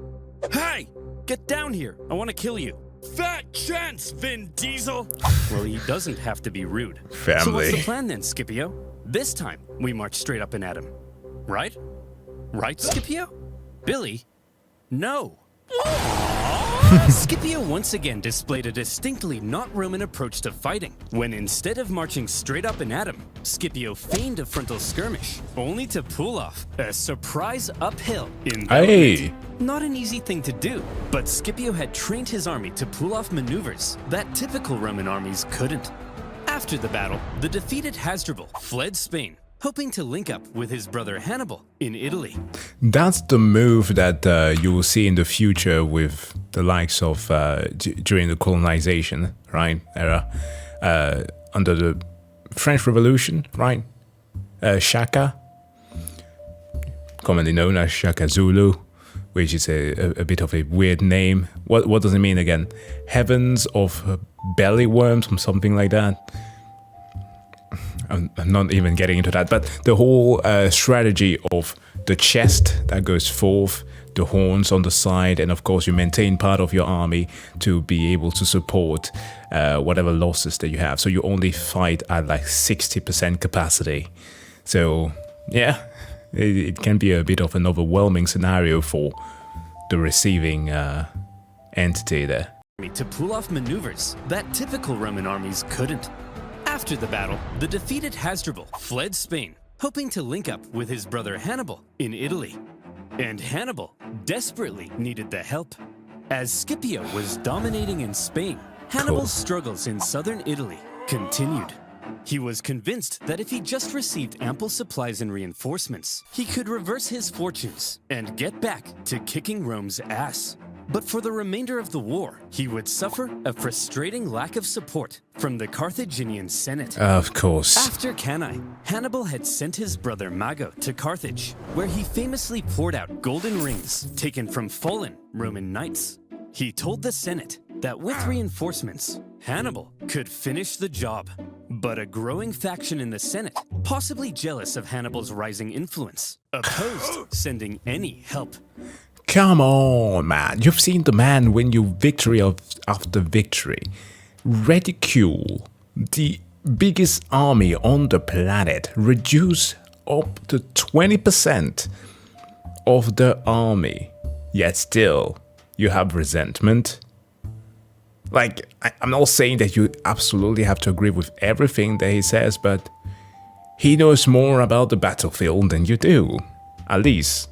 [SPEAKER 2] Hey! Get down here! I want to kill you. Fat chance, Vin Diesel! Well, he doesn't have to be rude.
[SPEAKER 1] Family.
[SPEAKER 2] So what's the plan then, Scipio? This time, we march straight up and at him. Right? Right, Scipio? Billy? No. Scipio once again displayed a distinctly not Roman approach to fighting, when instead of marching straight up and at him, Scipio feigned a frontal skirmish, only to pull off a surprise uphill in
[SPEAKER 1] Hey!
[SPEAKER 2] Not an easy thing to do, but Scipio had trained his army to pull off maneuvers that typical Roman armies couldn't. After the battle, the defeated Hasdrubal fled Spain, hoping to link up with his brother Hannibal in Italy.
[SPEAKER 1] That's the move that you will see in the future with the likes of during the colonization, right, era, under the French Revolution, right? Shaka, commonly known as Shaka Zulu, which is a bit of a weird name. What does it mean again? Heavens of belly worms or something like that. I'm not even getting into that, but the whole strategy of the chest that goes forth, the horns on the side, and of course you maintain part of your army to be able to support whatever losses that you have. So you only fight at like 60% capacity. So yeah, it can be a bit of an overwhelming scenario for the receiving entity there.
[SPEAKER 2] To pull off maneuvers that typical Roman armies couldn't. After the battle, the defeated Hasdrubal fled Spain, hoping to link up with his brother Hannibal in Italy. And Hannibal desperately needed the help. As Scipio was dominating in Spain, Hannibal's struggles in southern Italy continued. He was convinced that if he just received ample supplies and reinforcements, he could reverse his fortunes and get back to kicking Rome's ass. But for the remainder of the war, he would suffer a frustrating lack of support from the Carthaginian Senate.
[SPEAKER 1] Of course.
[SPEAKER 2] After Cannae, Hannibal had sent his brother Mago to Carthage, where he famously poured out golden rings taken from fallen Roman knights. He told the Senate that with reinforcements, Hannibal could finish the job. But a growing faction in the Senate, possibly jealous of Hannibal's rising influence, opposed sending any help.
[SPEAKER 1] Come on, man. You've seen the man win you victory after victory. Ridicule the biggest army on the planet. Reduce up to 20% of the army. Yet still, you have resentment. Like, I'm not saying that you absolutely have to agree with everything that he says, but he knows more about the battlefield than you do. At least,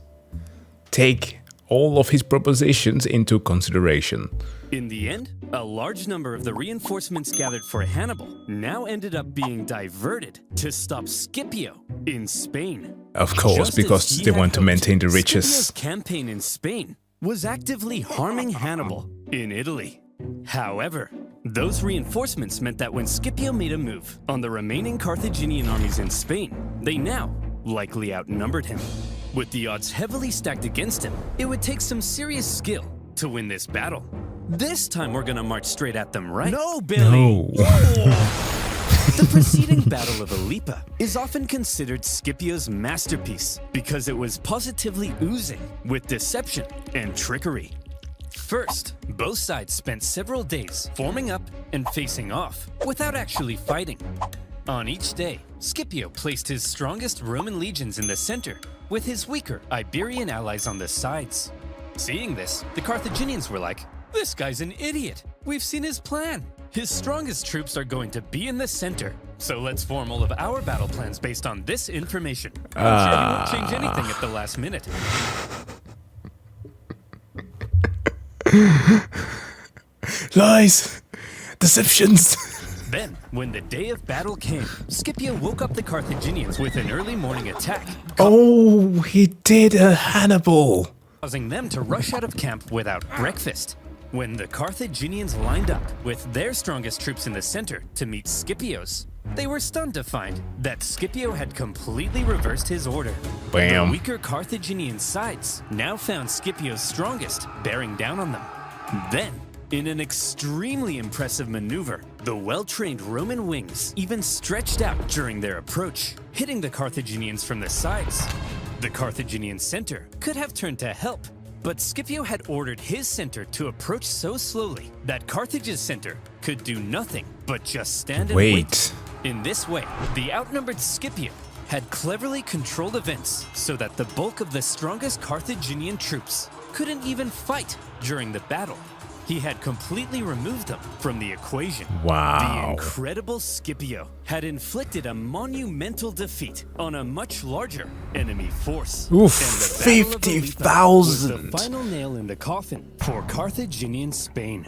[SPEAKER 1] take all of his propositions into consideration.
[SPEAKER 2] In the end, a large number of the reinforcements gathered for Hannibal now ended up being diverted to stop Scipio in Spain.
[SPEAKER 1] Of course,
[SPEAKER 2] Just
[SPEAKER 1] because
[SPEAKER 2] as he
[SPEAKER 1] they
[SPEAKER 2] had
[SPEAKER 1] want to
[SPEAKER 2] hoped,
[SPEAKER 1] maintain the
[SPEAKER 2] Scipio's
[SPEAKER 1] riches.
[SPEAKER 2] campaign in Spain was actively harming Hannibal in Italy. However, those reinforcements meant that when Scipio made a move on the remaining Carthaginian armies in Spain, they now likely outnumbered him. With the odds heavily stacked against him, it would take some serious skill to win this battle. This time we're gonna march straight at them, right? No, Billy!
[SPEAKER 1] No.
[SPEAKER 2] The preceding Battle of Ilipa is often considered Scipio's masterpiece because it was positively oozing with deception and trickery. First, both sides spent several days forming up and facing off without actually fighting. On each day, Scipio placed his strongest Roman legions in the center with his weaker Iberian allies on the sides. Seeing this, the Carthaginians were like, "This guy's an idiot. We've seen his plan. His strongest troops are going to be in the center. So let's form all of our battle plans based on this information. I'm sure he won't change anything at the last minute."
[SPEAKER 1] Lies! Deceptions!
[SPEAKER 2] Then, when the day of battle came, Scipio woke up the Carthaginians with an early morning attack,
[SPEAKER 1] Oh, he did a Hannibal!
[SPEAKER 2] causing them to rush out of camp without breakfast. When the Carthaginians lined up with their strongest troops in the center to meet Scipio's, they were stunned to find that Scipio had completely reversed his order.
[SPEAKER 1] Bam.
[SPEAKER 2] The weaker Carthaginian sides now found Scipio's strongest bearing down on them. Then, in an extremely impressive maneuver, the well-trained Roman wings even stretched out during their approach, hitting the Carthaginians from the sides. The Carthaginian center could have turned to help, but Scipio had ordered his center to approach so slowly that Carthage's center could do nothing but just stand and wait. In this way, the outnumbered Scipio had cleverly controlled events so that the bulk of the strongest Carthaginian troops couldn't even fight during the battle. He had completely removed them from the equation.
[SPEAKER 1] Wow.
[SPEAKER 2] The incredible Scipio had inflicted a monumental defeat on a much larger enemy force.
[SPEAKER 1] Oof,
[SPEAKER 2] And the Battle of Ilipa
[SPEAKER 1] 50,000.
[SPEAKER 2] was the final nail in the coffin for Carthaginian Spain.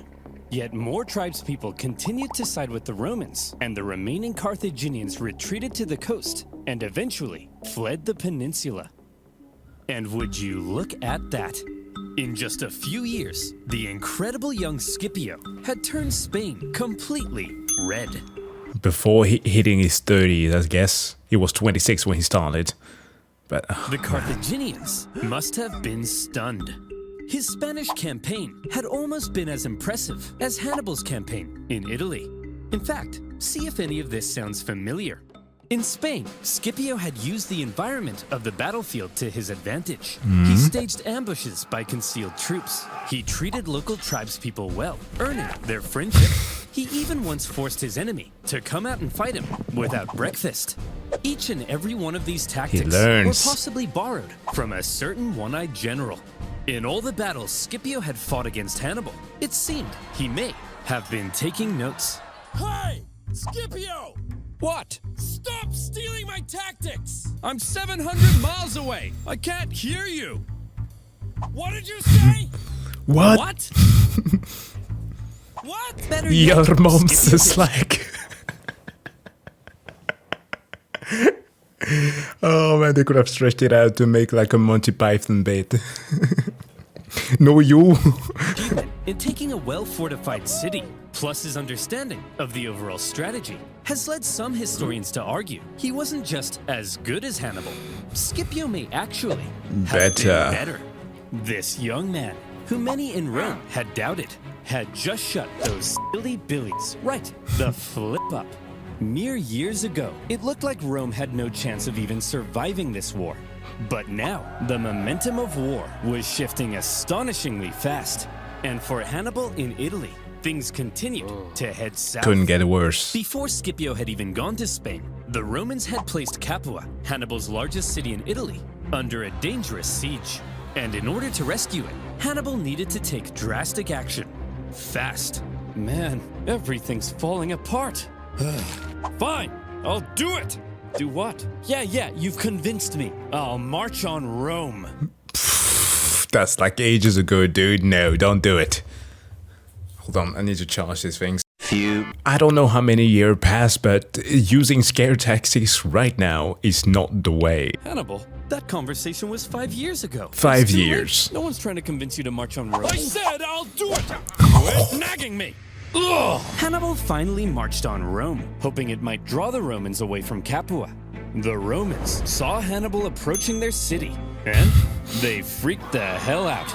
[SPEAKER 2] Yet more tribespeople continued to side with the Romans, and the remaining Carthaginians retreated to the coast and eventually fled the peninsula. And would you look at that? In just a few years, the incredible young Scipio had turned Spain completely red.
[SPEAKER 1] Before hitting his 30s, I guess. He was 26 when he started. But
[SPEAKER 2] The Carthaginians must have been stunned. His Spanish campaign had almost been as impressive as Hannibal's campaign in Italy. In fact, see if any of this sounds familiar. In Spain, Scipio had used the environment of the battlefield to his advantage. He staged ambushes by concealed troops. He treated local tribespeople well, earning their friendship. He even once forced his enemy to come out and fight him without breakfast. Each and every one of these tactics were
[SPEAKER 1] learns.
[SPEAKER 2] possibly borrowed from a certain one-eyed general. In all the battles Scipio had fought against Hannibal, it seemed he may have been taking notes.
[SPEAKER 3] Hey! Scipio!
[SPEAKER 2] What? Stop stealing my tactics! I'm 700 miles away. I can't hear you. What did you say?
[SPEAKER 1] What?
[SPEAKER 2] What? What? Better
[SPEAKER 1] Your
[SPEAKER 2] yet,
[SPEAKER 1] mom's
[SPEAKER 2] skip your
[SPEAKER 1] is like... Oh man, they could have stretched it out to make like a Monty Python bit. No, you.
[SPEAKER 2] in taking a well-fortified city, plus his understanding of the overall strategy, has led some historians to argue he wasn't just as good as Hannibal. Scipio may actually have been better. This young man, who many in Rome had doubted, had just shut those silly billies, right, the flip up. Mere years ago, it looked like Rome had no chance of even surviving this war. But now, the momentum of war was shifting astonishingly fast. And for Hannibal in Italy, things continued to head south.
[SPEAKER 1] Couldn't get worse.
[SPEAKER 2] Before Scipio had even gone to Spain, the Romans had placed Capua, Hannibal's largest city in Italy, under a dangerous siege. And in order to rescue it, Hannibal needed to take drastic action. Fast. Man, everything's falling apart. Fine, I'll do it. Do what? Yeah, you've convinced me. I'll march on Rome.
[SPEAKER 1] That's like ages ago, dude. No, don't do it. Hold on, I need to charge these things. I don't know how many years passed, but using scare tactics right now is not the way.
[SPEAKER 2] Hannibal, that conversation was 5 years ago.
[SPEAKER 1] 5 years.
[SPEAKER 2] No one's trying to convince you to march on Rome. I said I'll do it. Quit nagging me. Ugh. Hannibal finally marched on Rome, hoping it might draw the Romans away from Capua. The Romans saw Hannibal approaching their city, and they freaked the hell out.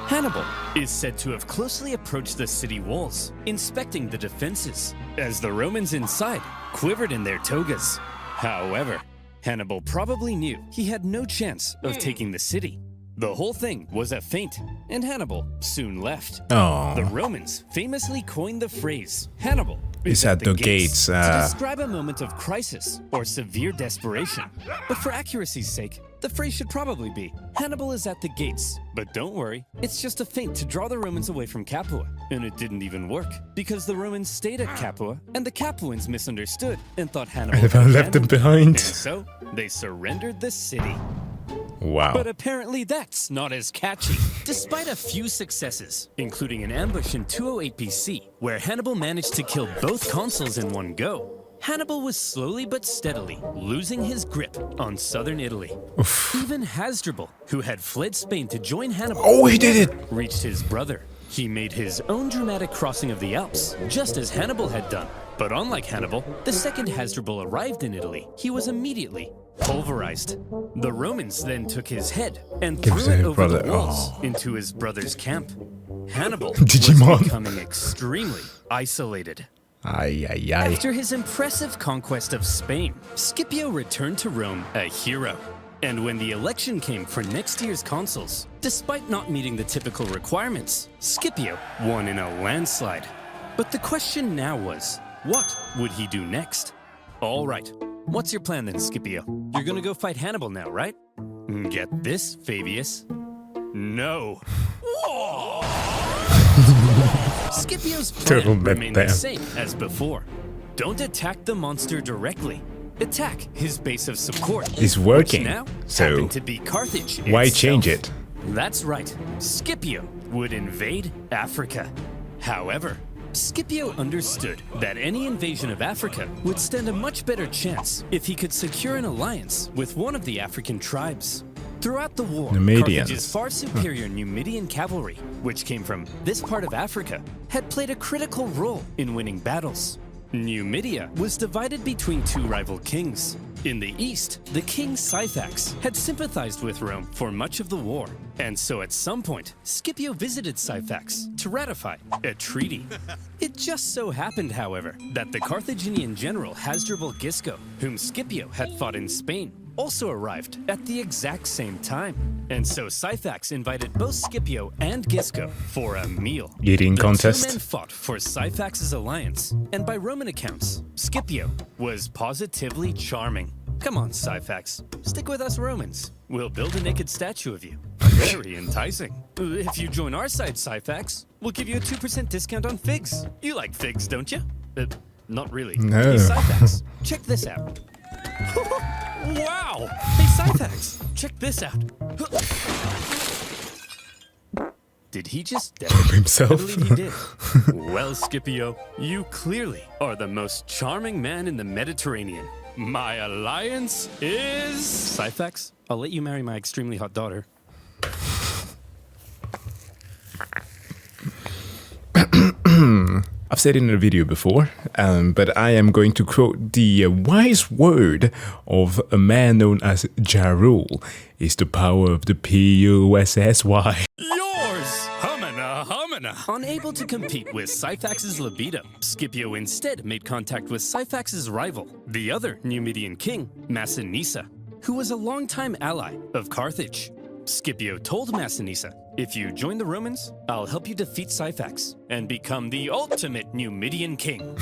[SPEAKER 2] Hannibal is said to have closely approached the city walls, inspecting the defenses, as the Romans inside quivered in their togas. However, Hannibal probably knew he had no chance of taking the city. The whole thing was a feint, and Hannibal soon left.
[SPEAKER 1] Oh.
[SPEAKER 2] The Romans famously coined the phrase, Hannibal
[SPEAKER 1] is at the gates,
[SPEAKER 2] to describe a moment of crisis or severe desperation. But for accuracy's sake, the phrase should probably be, Hannibal is at the gates. But don't worry, it's just a feint to draw the Romans away from Capua. And it didn't even work, because the Romans stayed at Capua, and the Capuans misunderstood and thought Hannibal
[SPEAKER 1] had left them behind.
[SPEAKER 2] And so, they surrendered the city.
[SPEAKER 1] Wow.
[SPEAKER 2] But apparently that's not as catchy. Despite a few successes, including an ambush in 208 BC, where Hannibal managed to kill both consuls in one go, Hannibal was slowly but steadily losing his grip on southern Italy. Oof. Even Hasdrubal, who had fled Spain to join Hannibal,
[SPEAKER 1] he did it!
[SPEAKER 2] Reached his brother. He made his own dramatic crossing of the Alps, just as Hannibal had done. But unlike Hannibal, the second Hasdrubal arrived in Italy, he was immediately pulverized. The Romans then took his head and threw it over the walls into his brother's camp. Hannibal was becoming extremely isolated. After his impressive conquest of Spain, Scipio returned to Rome a hero. And when the election came for next year's consuls, despite not meeting the typical requirements, Scipio won in a landslide. But the question now was, what would he do next? All right, what's your plan then, Scipio? You're gonna go fight Hannibal now, right? Get this, Fabius. No. Scipio's plan remained the same as before. Don't attack the monster directly. Attack his base of support.
[SPEAKER 1] It's working.
[SPEAKER 2] Now
[SPEAKER 1] so
[SPEAKER 2] to be Carthage
[SPEAKER 1] why
[SPEAKER 2] itself.
[SPEAKER 1] Change it?
[SPEAKER 2] That's right. Scipio would invade Africa. However, Scipio understood that any invasion of Africa would stand a much better chance if he could secure an alliance with one of the African tribes. Throughout the war, Carthage's far superior Numidian cavalry, which came from this part of Africa, had played a critical role in winning battles. Numidia was divided between two rival kings. In the east, the king Syphax had sympathized with Rome for much of the war, and so at some point, Scipio visited Syphax to ratify a treaty. It just so happened, however, that the Carthaginian general Hasdrubal Gisco, whom Scipio had fought in Spain, also arrived at the exact same time. And so Syphax invited both Scipio and Gisco for a meal.
[SPEAKER 1] Eating contest.
[SPEAKER 2] The two men fought for Syphax's alliance, and by Roman accounts, Scipio was positively charming. Come on, Syphax, stick with us Romans. We'll build a naked statue of you. Very enticing. If you join our side, Syphax, we'll give you a 2% discount on figs. You like figs, don't you? not really.
[SPEAKER 1] No.
[SPEAKER 2] Hey, Syphax, check this out. Wow! Hey, Syphax, check this out. Did he just dead
[SPEAKER 1] himself?
[SPEAKER 2] I believe he did. Well, Scipio, you clearly are the most charming man in the Mediterranean. My alliance is... Syphax, I'll let you marry my extremely hot daughter.
[SPEAKER 1] I've said it in a video before, but I am going to quote the wise word of a man known as Ja Rule. Is the power of the P-U-S-S-Y.
[SPEAKER 2] Yours! Humana, humana! Unable to compete with Syphax's libido, Scipio instead made contact with Syphax's rival, the other Numidian king, Massinissa, who was a longtime ally of Carthage. Scipio told Massinissa, if you join the Romans, I'll help you defeat Syphax and become the ultimate Numidian king.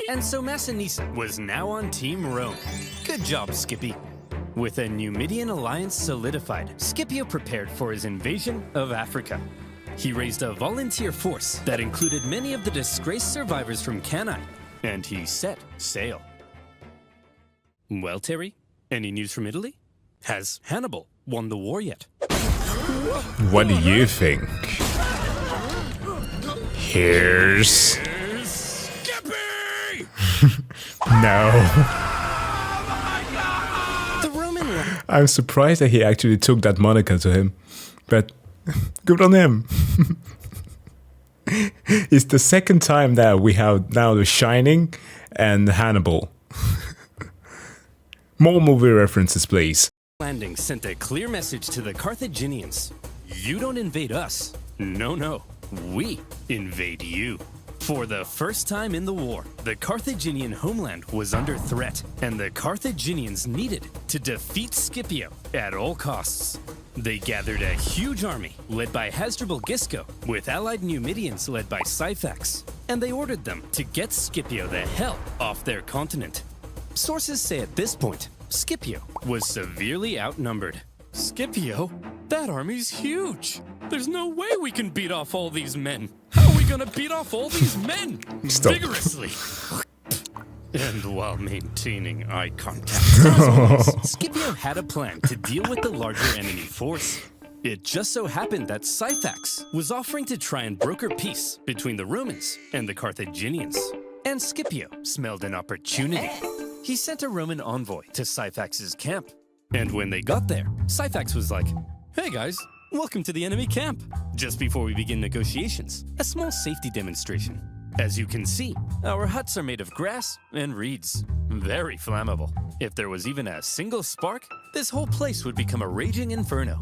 [SPEAKER 2] And so Massinissa was now on Team Rome. Good job, Skippy. With a Numidian alliance solidified, Scipio prepared for his invasion of Africa. He raised a volunteer force that included many of the disgraced survivors from Cannae, and he set sail. Well, Terry, any news from Italy? Has Hannibal won the war yet?
[SPEAKER 1] What do you think? Here's...
[SPEAKER 2] Skippy!
[SPEAKER 1] No.
[SPEAKER 2] The Roman...
[SPEAKER 1] I'm surprised that he actually took that moniker to him. But good on him. It's the second time that we have now The Shining and Hannibal. More movie references, please.
[SPEAKER 2] Landing sent a clear message to the Carthaginians. You don't invade us. No, no. We invade you. For the first time in the war, the Carthaginian homeland was under threat, and the Carthaginians needed to defeat Scipio at all costs. They gathered a huge army led by Hasdrubal Gisco with allied Numidians led by Syphax, and they ordered them to get Scipio the hell off their continent. Sources say at this point, Scipio was severely outnumbered. Scipio? That army's huge. There's no way we can beat off all these men. How are we gonna beat off all these men?
[SPEAKER 1] Stop.
[SPEAKER 2] Vigorously. And while maintaining eye contact. As always, Scipio had a plan to deal with the larger enemy force. It just so happened that Syphax was offering to try and broker peace between the Romans and the Carthaginians. And Scipio smelled an opportunity. He sent a Roman envoy to Syphax's camp. And when they got there, Syphax was like, hey guys, welcome to the enemy camp. Just before we begin negotiations, a small safety demonstration. As you can see, our huts are made of grass and reeds. Very flammable. If there was even a single spark, this whole place would become a raging inferno.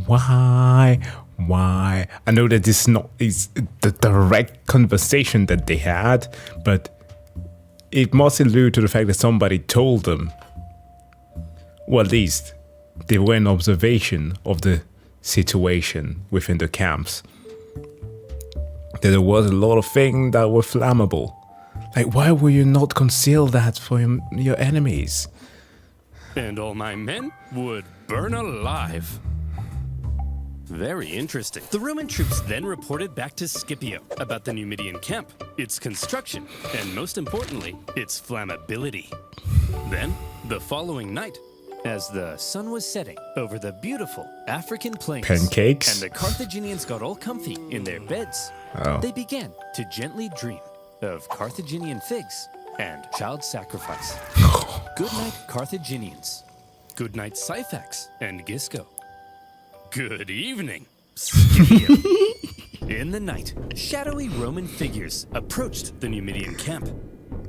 [SPEAKER 1] Why? I know that this is the direct conversation that they had, but it must allude to the fact that somebody told them. Well, at least they were in observation of the situation within the camps. That there was a lot of things that were flammable. Like, why will you not conceal that for your enemies?
[SPEAKER 2] And all my men would burn alive. Very interesting. The Roman troops then reported back to Scipio about the Numidian camp, its construction, and most importantly, its flammability. Then, the following night, as the sun was setting over the beautiful African plains,
[SPEAKER 1] Pancakes?
[SPEAKER 2] and the Carthaginians got all comfy in their beds, they began to gently dream of Carthaginian figs and child sacrifice. Good night, Carthaginians. Good night, Syphax and Gisco. Good evening, Scipio. In the night, shadowy Roman figures approached the Numidian camp.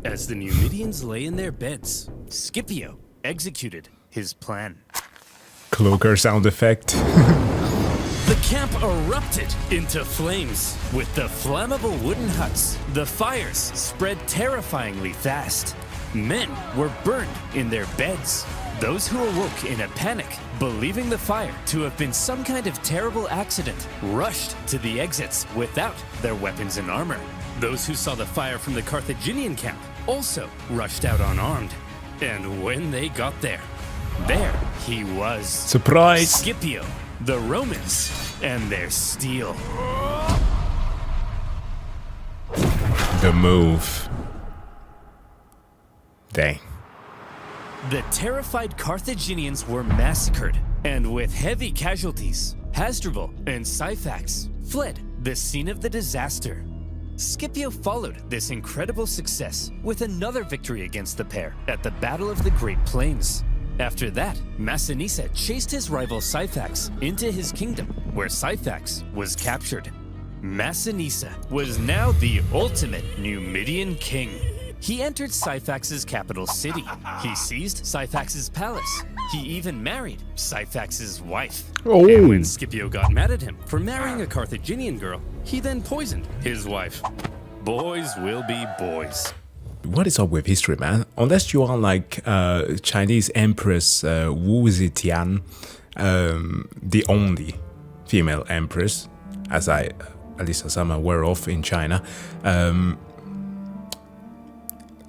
[SPEAKER 2] As the Numidians lay in their beds, Scipio executed his plan.
[SPEAKER 1] Cloaker sound effect.
[SPEAKER 2] The camp erupted into flames. With the flammable wooden huts, the fires spread terrifyingly fast. Men were burned in their beds. Those who awoke in a panic, believing the fire to have been some kind of terrible accident, rushed to the exits without their weapons and armor. Those who saw the fire from the Carthaginian camp also rushed out unarmed. And when they got there he was.
[SPEAKER 1] Surprise!
[SPEAKER 2] Scipio, the Romans, and their steel.
[SPEAKER 1] The move. Dang.
[SPEAKER 2] The terrified Carthaginians were massacred, and with heavy casualties, Hasdrubal and Syphax fled the scene of the disaster. Scipio followed this incredible success with another victory against the pair at the Battle of the Great Plains. After that, Massinissa chased his rival Syphax into his kingdom, where Syphax was captured. Massinissa was now the ultimate Numidian king. He entered Syphax's capital city. He seized Syphax's palace. He even married Syphax's wife.
[SPEAKER 1] Oh.
[SPEAKER 2] And when Scipio got mad at him for marrying a Carthaginian girl, he then poisoned his wife. Boys will be boys.
[SPEAKER 1] What is up with history, man? Unless you are like Chinese Empress Wu Zetian, the only female empress, at least as I'm aware of in China,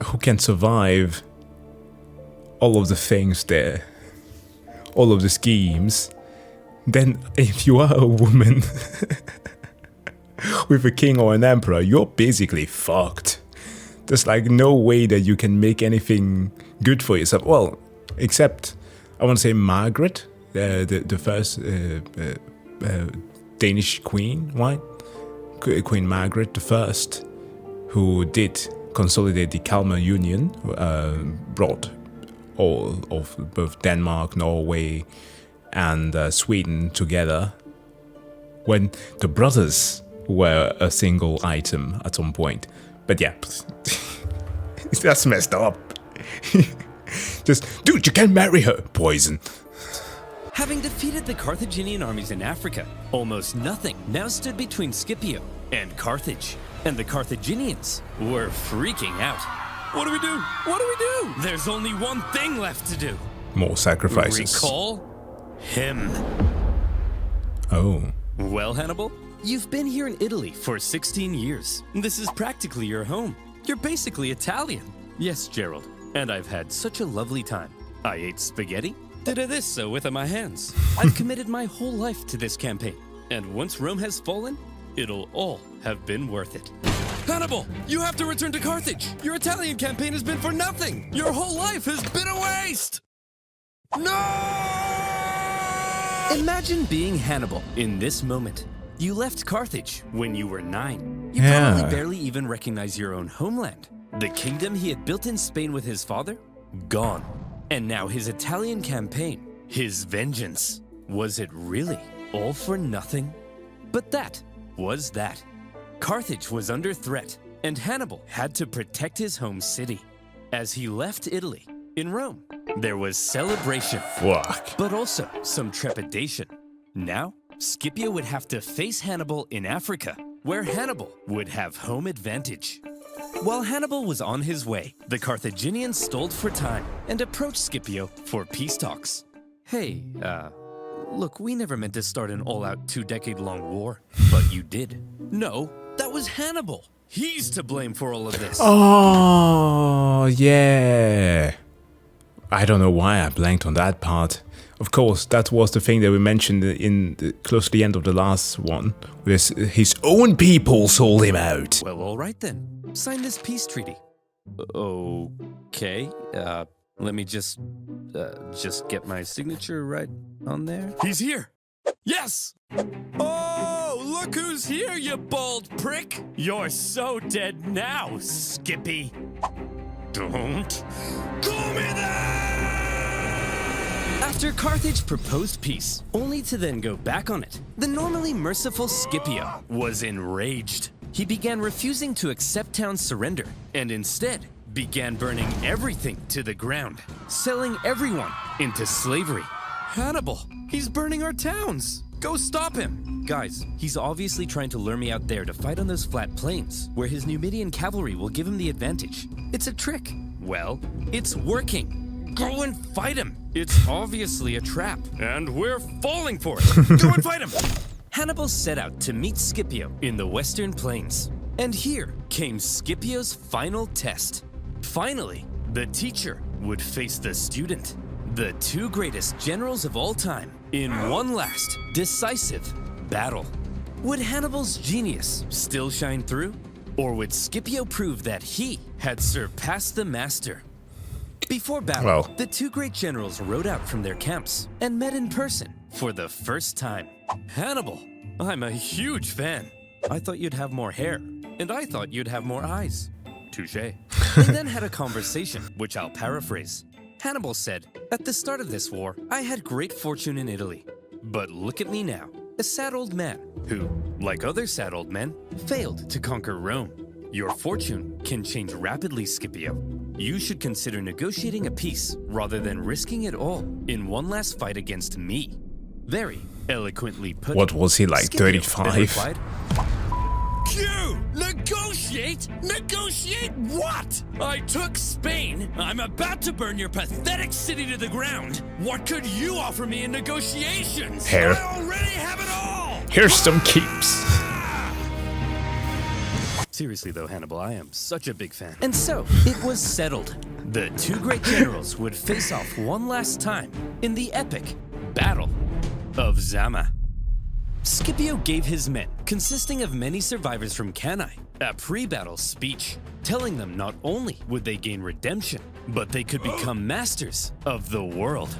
[SPEAKER 1] who can survive all of the things there, all of the schemes, then if you are a woman with a king or an emperor, you're basically fucked. There's like no way that you can make anything good for yourself. Well, except, I want to say Margaret, the first Danish queen, right? Queen Margaret the First, who did consolidate the Kalmar Union, brought all of both Denmark, Norway, and Sweden together when the brothers were a single item at some point. But yeah, that's messed up. Just, dude, you can't marry her. Poison.
[SPEAKER 2] Having defeated the Carthaginian armies in Africa, almost nothing now stood between Scipio and Carthage. And the Carthaginians were freaking out. What do we do? What do we do? There's only one thing left to do.
[SPEAKER 1] More sacrifices.
[SPEAKER 2] Recall him.
[SPEAKER 1] Oh.
[SPEAKER 2] Well, Hannibal, you've been here in Italy for 16 years. This is practically your home. You're basically Italian. Yes, Gerald. And I've had such a lovely time. I ate spaghetti, did this with my hands. I've committed my whole life to this campaign. And once Rome has fallen, it'll all have been worth it. Hannibal, you have to return to Carthage. Your Italian campaign has been for nothing. Your whole life has been a waste. No! Imagine being Hannibal in this moment. You left Carthage when you were 9. You probably barely even recognize your own homeland. The kingdom he had built in Spain with his father? Gone. And now his Italian campaign, his vengeance. Was it really all for nothing? But that was that. Carthage was under threat, and Hannibal had to protect his home city. As he left Italy, in Rome, there was celebration.
[SPEAKER 1] Fuck.
[SPEAKER 2] But also some trepidation. Now, Scipio would have to face Hannibal in Africa, where Hannibal would have home advantage. While Hannibal was on his way, the Carthaginians stalled for time and approached Scipio for peace talks. Hey, look, we never meant to start an all-out 2-decade-long war, but you did. No, that was Hannibal. He's to blame for all of this.
[SPEAKER 1] Oh, yeah. I don't know why I blanked on that part. Of course, that was the thing that we mentioned close to the end of the last one, where his own people sold him out.
[SPEAKER 2] Well, all right then. Sign this peace treaty. Okay. Let me just get my signature right on there. He's here. Yes. Oh, look who's here, you bald prick. You're so dead now, Skippy. Don't call me that! After Carthage proposed peace, only to then go back on it, the normally merciful Scipio was enraged. He began refusing to accept town surrender, and instead began burning everything to the ground, selling everyone into slavery. Hannibal, he's burning our towns. Go stop him. Guys, he's obviously trying to lure me out there to fight on those flat plains, where his Numidian cavalry will give him the advantage. It's a trick. Well, it's working. Go and fight him. It's obviously a trap, and we're falling for it. Go and fight him. Hannibal set out to meet Scipio in the western plains. And here came Scipio's final test. Finally, the teacher would face the student, the two greatest generals of all time, in one last, decisive battle. Would Hannibal's genius still shine through? Or would Scipio prove that he had surpassed the master? Before battle,
[SPEAKER 1] Well.
[SPEAKER 2] the two great generals rode out from their camps and met in person for the first time. Hannibal, I'm a huge fan. I thought you'd have more hair, and I thought you'd have more eyes. Touché. They then had a conversation, which I'll paraphrase. Hannibal said, "At the start of this war, I had great fortune in Italy. But look at me now, a sad old man who, like other sad old men, failed to conquer Rome. Your fortune can change rapidly, Scipio. You should consider negotiating a peace rather than risking it all in one last fight against me." Very eloquently put.
[SPEAKER 1] What was he, like,
[SPEAKER 2] Scipio then
[SPEAKER 1] 35?
[SPEAKER 2] replied, "You negotiate? Negotiate what? I took Spain. I'm about to burn your pathetic city to the ground. What could you offer me in negotiations?
[SPEAKER 1] Hair.
[SPEAKER 2] I already have it all."
[SPEAKER 1] Here's some keeps.
[SPEAKER 2] Seriously though, Hannibal, I am such a big fan. And so, it was settled. The two great generals would face off one last time in the epic Battle of Zama. Scipio gave his men, consisting of many survivors from Cannae, a pre-battle speech, telling them not only would they gain redemption, but they could become masters of the world.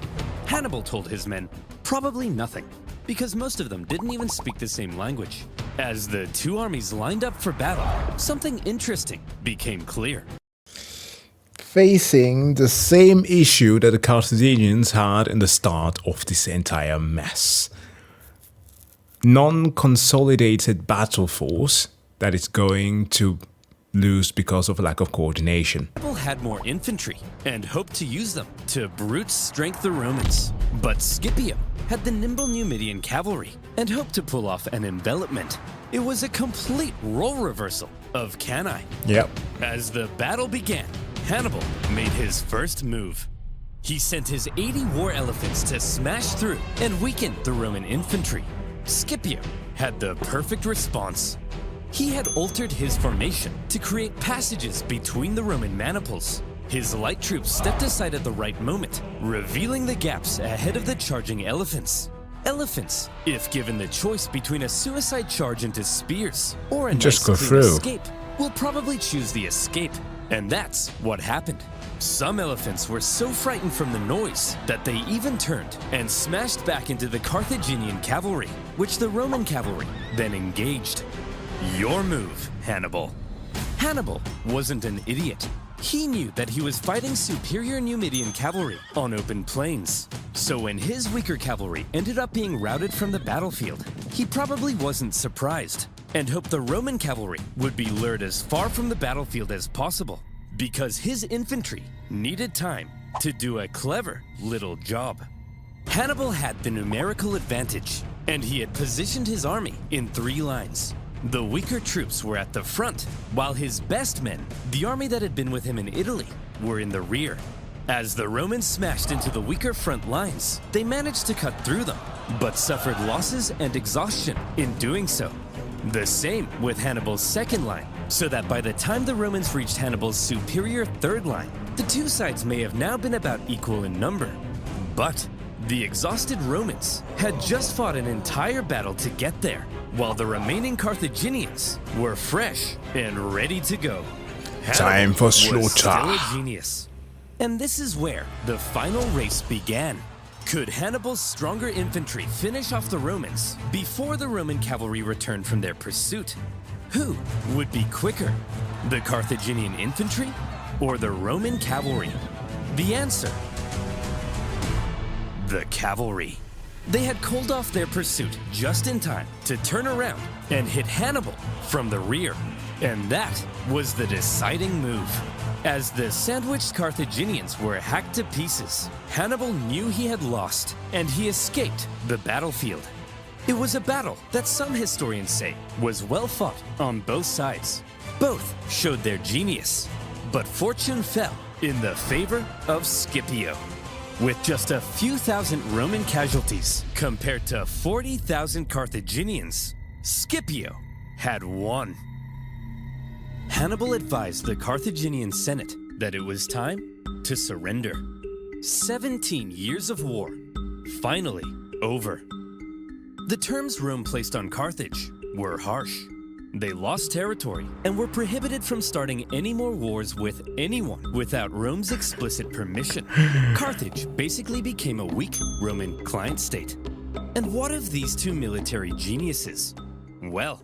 [SPEAKER 2] Hannibal told his men probably nothing, because most of them didn't even speak the same language. As the two armies lined up for battle, something interesting became clear.
[SPEAKER 1] Facing the same issue that the Carthaginians had in the start of this entire mess. Non-consolidated battle force that is going to lose because of lack of coordination.
[SPEAKER 2] Hannibal had more infantry and hoped to use them to brute strength the Romans. But Scipio had the nimble Numidian cavalry and hoped to pull off an envelopment. It was a complete role reversal of Cannae.
[SPEAKER 1] Yep.
[SPEAKER 2] As the battle began, Hannibal made his first move. He sent his 80 war elephants to smash through and weaken the Roman infantry. Scipio had the perfect response. He had altered his formation to create passages between the Roman maniples. His light troops stepped aside at the right moment, revealing the gaps ahead of the charging elephants. Elephants, if given the choice between a suicide charge into spears or a
[SPEAKER 1] Just
[SPEAKER 2] nice
[SPEAKER 1] go
[SPEAKER 2] clean
[SPEAKER 1] through.
[SPEAKER 2] escape, will probably choose the escape. And that's what happened. Some elephants were so frightened from the noise that they even turned and smashed back into the Carthaginian cavalry, which the Roman cavalry then engaged. Your move, Hannibal. Hannibal wasn't an idiot. He knew that he was fighting superior Numidian cavalry on open plains. So when his weaker cavalry ended up being routed from the battlefield, he probably wasn't surprised and hoped the Roman cavalry would be lured as far from the battlefield as possible, because his infantry needed time to do a clever little job. Hannibal had the numerical advantage, and he had positioned his army in 3 lines. The weaker troops were at the front, while his best men, the army that had been with him in Italy, were in the rear. As the Romans smashed into the weaker front lines, they managed to cut through them, but suffered losses and exhaustion in doing so. The same with Hannibal's second line, so that by the time the Romans reached Hannibal's superior third line, the two sides may have now been about equal in number. But the exhausted Romans had just fought an entire battle to get there, while the remaining Carthaginians were fresh and ready to go.
[SPEAKER 1] Time for
[SPEAKER 2] was still
[SPEAKER 1] slaughter.
[SPEAKER 2] a genius. And this is where the final race began. Could Hannibal's stronger infantry finish off the Romans before the Roman cavalry returned from their pursuit? Who would be quicker, the Carthaginian infantry or the Roman cavalry? The answer: the cavalry. They had called off their pursuit just in time to turn around and hit Hannibal from the rear. And that was the deciding move. As the sandwiched Carthaginians were hacked to pieces, Hannibal knew he had lost, and he escaped the battlefield. It was a battle that some historians say was well fought on both sides. Both showed their genius, but fortune fell in the favor of Scipio. With just a few thousand Roman casualties compared to 40,000 Carthaginians, Scipio had won. Hannibal advised the Carthaginian Senate that it was time to surrender. 17 years of war, finally over. The terms Rome placed on Carthage were harsh. They lost territory and were prohibited from starting any more wars with anyone without Rome's explicit permission. Carthage basically became a weak Roman client state. And what of these two military geniuses? Well,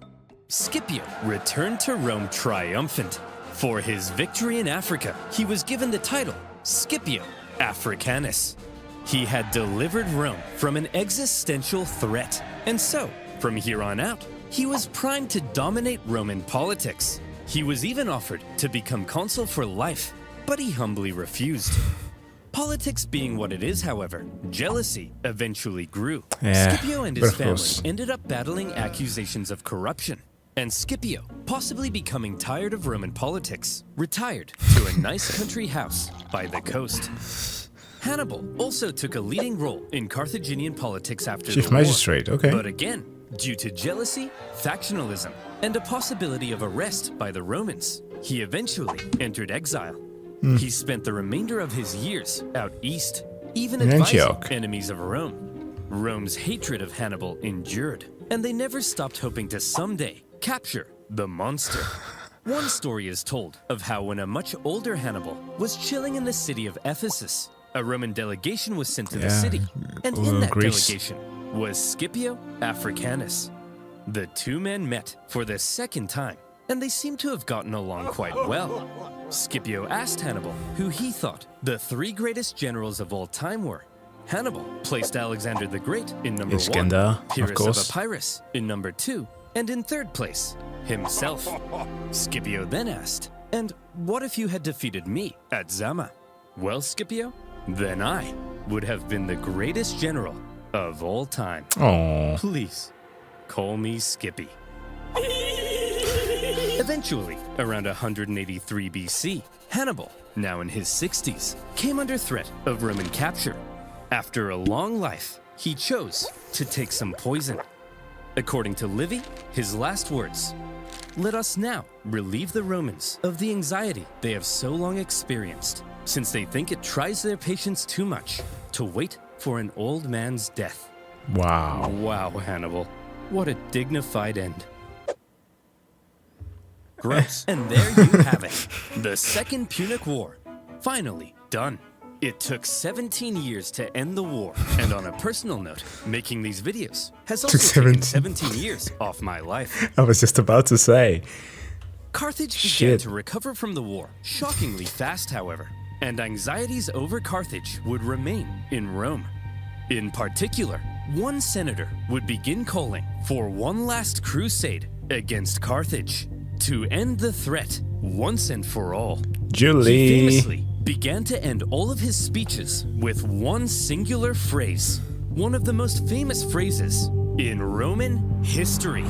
[SPEAKER 2] Scipio returned to Rome triumphant. For his victory in Africa, he was given the title Scipio Africanus. He had delivered Rome from an existential threat, and so, from here on out, he was primed to dominate Roman politics. He was even offered to become consul for life, but he humbly refused. Politics being what it is, however, jealousy eventually grew.
[SPEAKER 1] Yeah,
[SPEAKER 2] Scipio and his
[SPEAKER 1] of
[SPEAKER 2] family
[SPEAKER 1] course.
[SPEAKER 2] ended up battling accusations of corruption. And Scipio, possibly becoming tired of Roman politics, retired to a nice country house by the coast. Hannibal also took a leading role in Carthaginian politics after
[SPEAKER 1] Chief
[SPEAKER 2] the war.
[SPEAKER 1] Magistrate, okay.
[SPEAKER 2] But again, due to jealousy, factionalism, and a possibility of arrest by the Romans, he eventually entered exile. He spent the remainder of his years out east, even
[SPEAKER 1] In
[SPEAKER 2] advising
[SPEAKER 1] Antioch.
[SPEAKER 2] enemies of Rome. Rome's hatred of Hannibal endured, and they never stopped hoping to someday capture the monster. One story is told of how when a much older Hannibal was chilling in the city of Ephesus, a Roman delegation was sent to the
[SPEAKER 1] Yeah,
[SPEAKER 2] city, and in that
[SPEAKER 1] Greece.
[SPEAKER 2] delegation was Scipio Africanus. The two men met for the second time, and they seemed to have gotten along quite well. Scipio asked Hannibal who he thought the three greatest generals of all time were. Hannibal placed Alexander the Great in number
[SPEAKER 1] Iskandar,
[SPEAKER 2] 1,
[SPEAKER 1] of
[SPEAKER 2] Pyrrhus
[SPEAKER 1] course.
[SPEAKER 2] of Epirus in number 2, and in third place, himself. Scipio then asked, "And what if you had defeated me at Zama?" "Well, Scipio, then I would have been the greatest general of all time.
[SPEAKER 1] Oh,
[SPEAKER 2] Please, call me Skippy." Eventually, around 183 BC, Hannibal, now in his 60s, came under threat of Roman capture. After a long life, he chose to take some poison. According to Livy, his last words, "Let us now relieve the Romans of the anxiety they have so long experienced, since they think it tries their patience too much to wait for an old man's death."
[SPEAKER 1] wow.
[SPEAKER 2] Wow, Hannibal. What a dignified end. Gross. And there you have it. The Second Punic War. Finally done. It took 17 years to end the war. And on a personal note, making these videos has also taken 17 years off my life.
[SPEAKER 1] I was just about to say.
[SPEAKER 2] Carthage began
[SPEAKER 1] Shit.
[SPEAKER 2] to recover from the war, shockingly fast, however. And anxieties over Carthage would remain in Rome. In particular, one senator would begin calling for one last crusade against Carthage to end the threat once and for all. He
[SPEAKER 1] Julie.
[SPEAKER 2] famously began to end all of his speeches with one singular phrase, one of the most famous phrases in Roman history.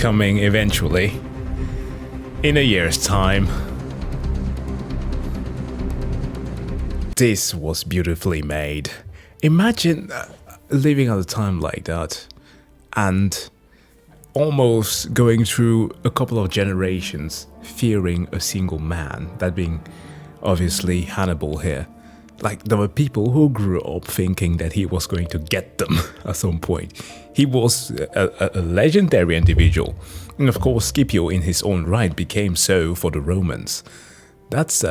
[SPEAKER 1] Coming eventually. In a year's time. This was beautifully made. Imagine living at a time like that and almost going through a couple of generations fearing a single man, that being obviously Hannibal here. Like, there were people who grew up thinking that he was going to get them at some point. He was a legendary individual. And of course, Scipio in his own right became so for the Romans. That's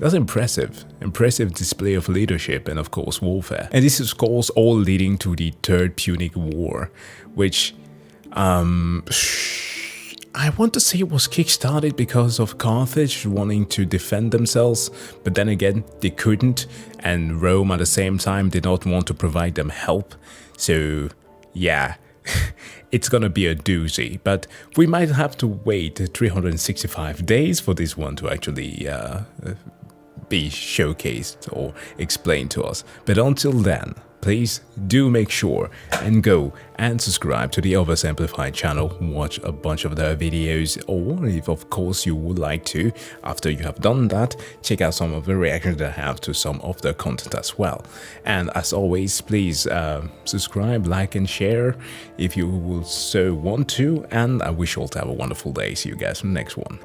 [SPEAKER 1] impressive. Impressive display of leadership and of course warfare. And this is of course all leading to the Third Punic War, which I want to say it was kickstarted because of Carthage wanting to defend themselves, but then again they couldn't, and Rome at the same time did not want to provide them help. So yeah, it's gonna be a doozy, but we might have to wait 365 days for this one to actually be showcased or explained to us. But until then, please do make sure and go and subscribe to the Oversimplified channel, watch a bunch of their videos, or if of course you would like to, after you have done that, check out some of the reactions that I have to some of their content as well. And as always, please subscribe, like and share if you will so want to, and I wish you all to have a wonderful day. See you guys in the next one.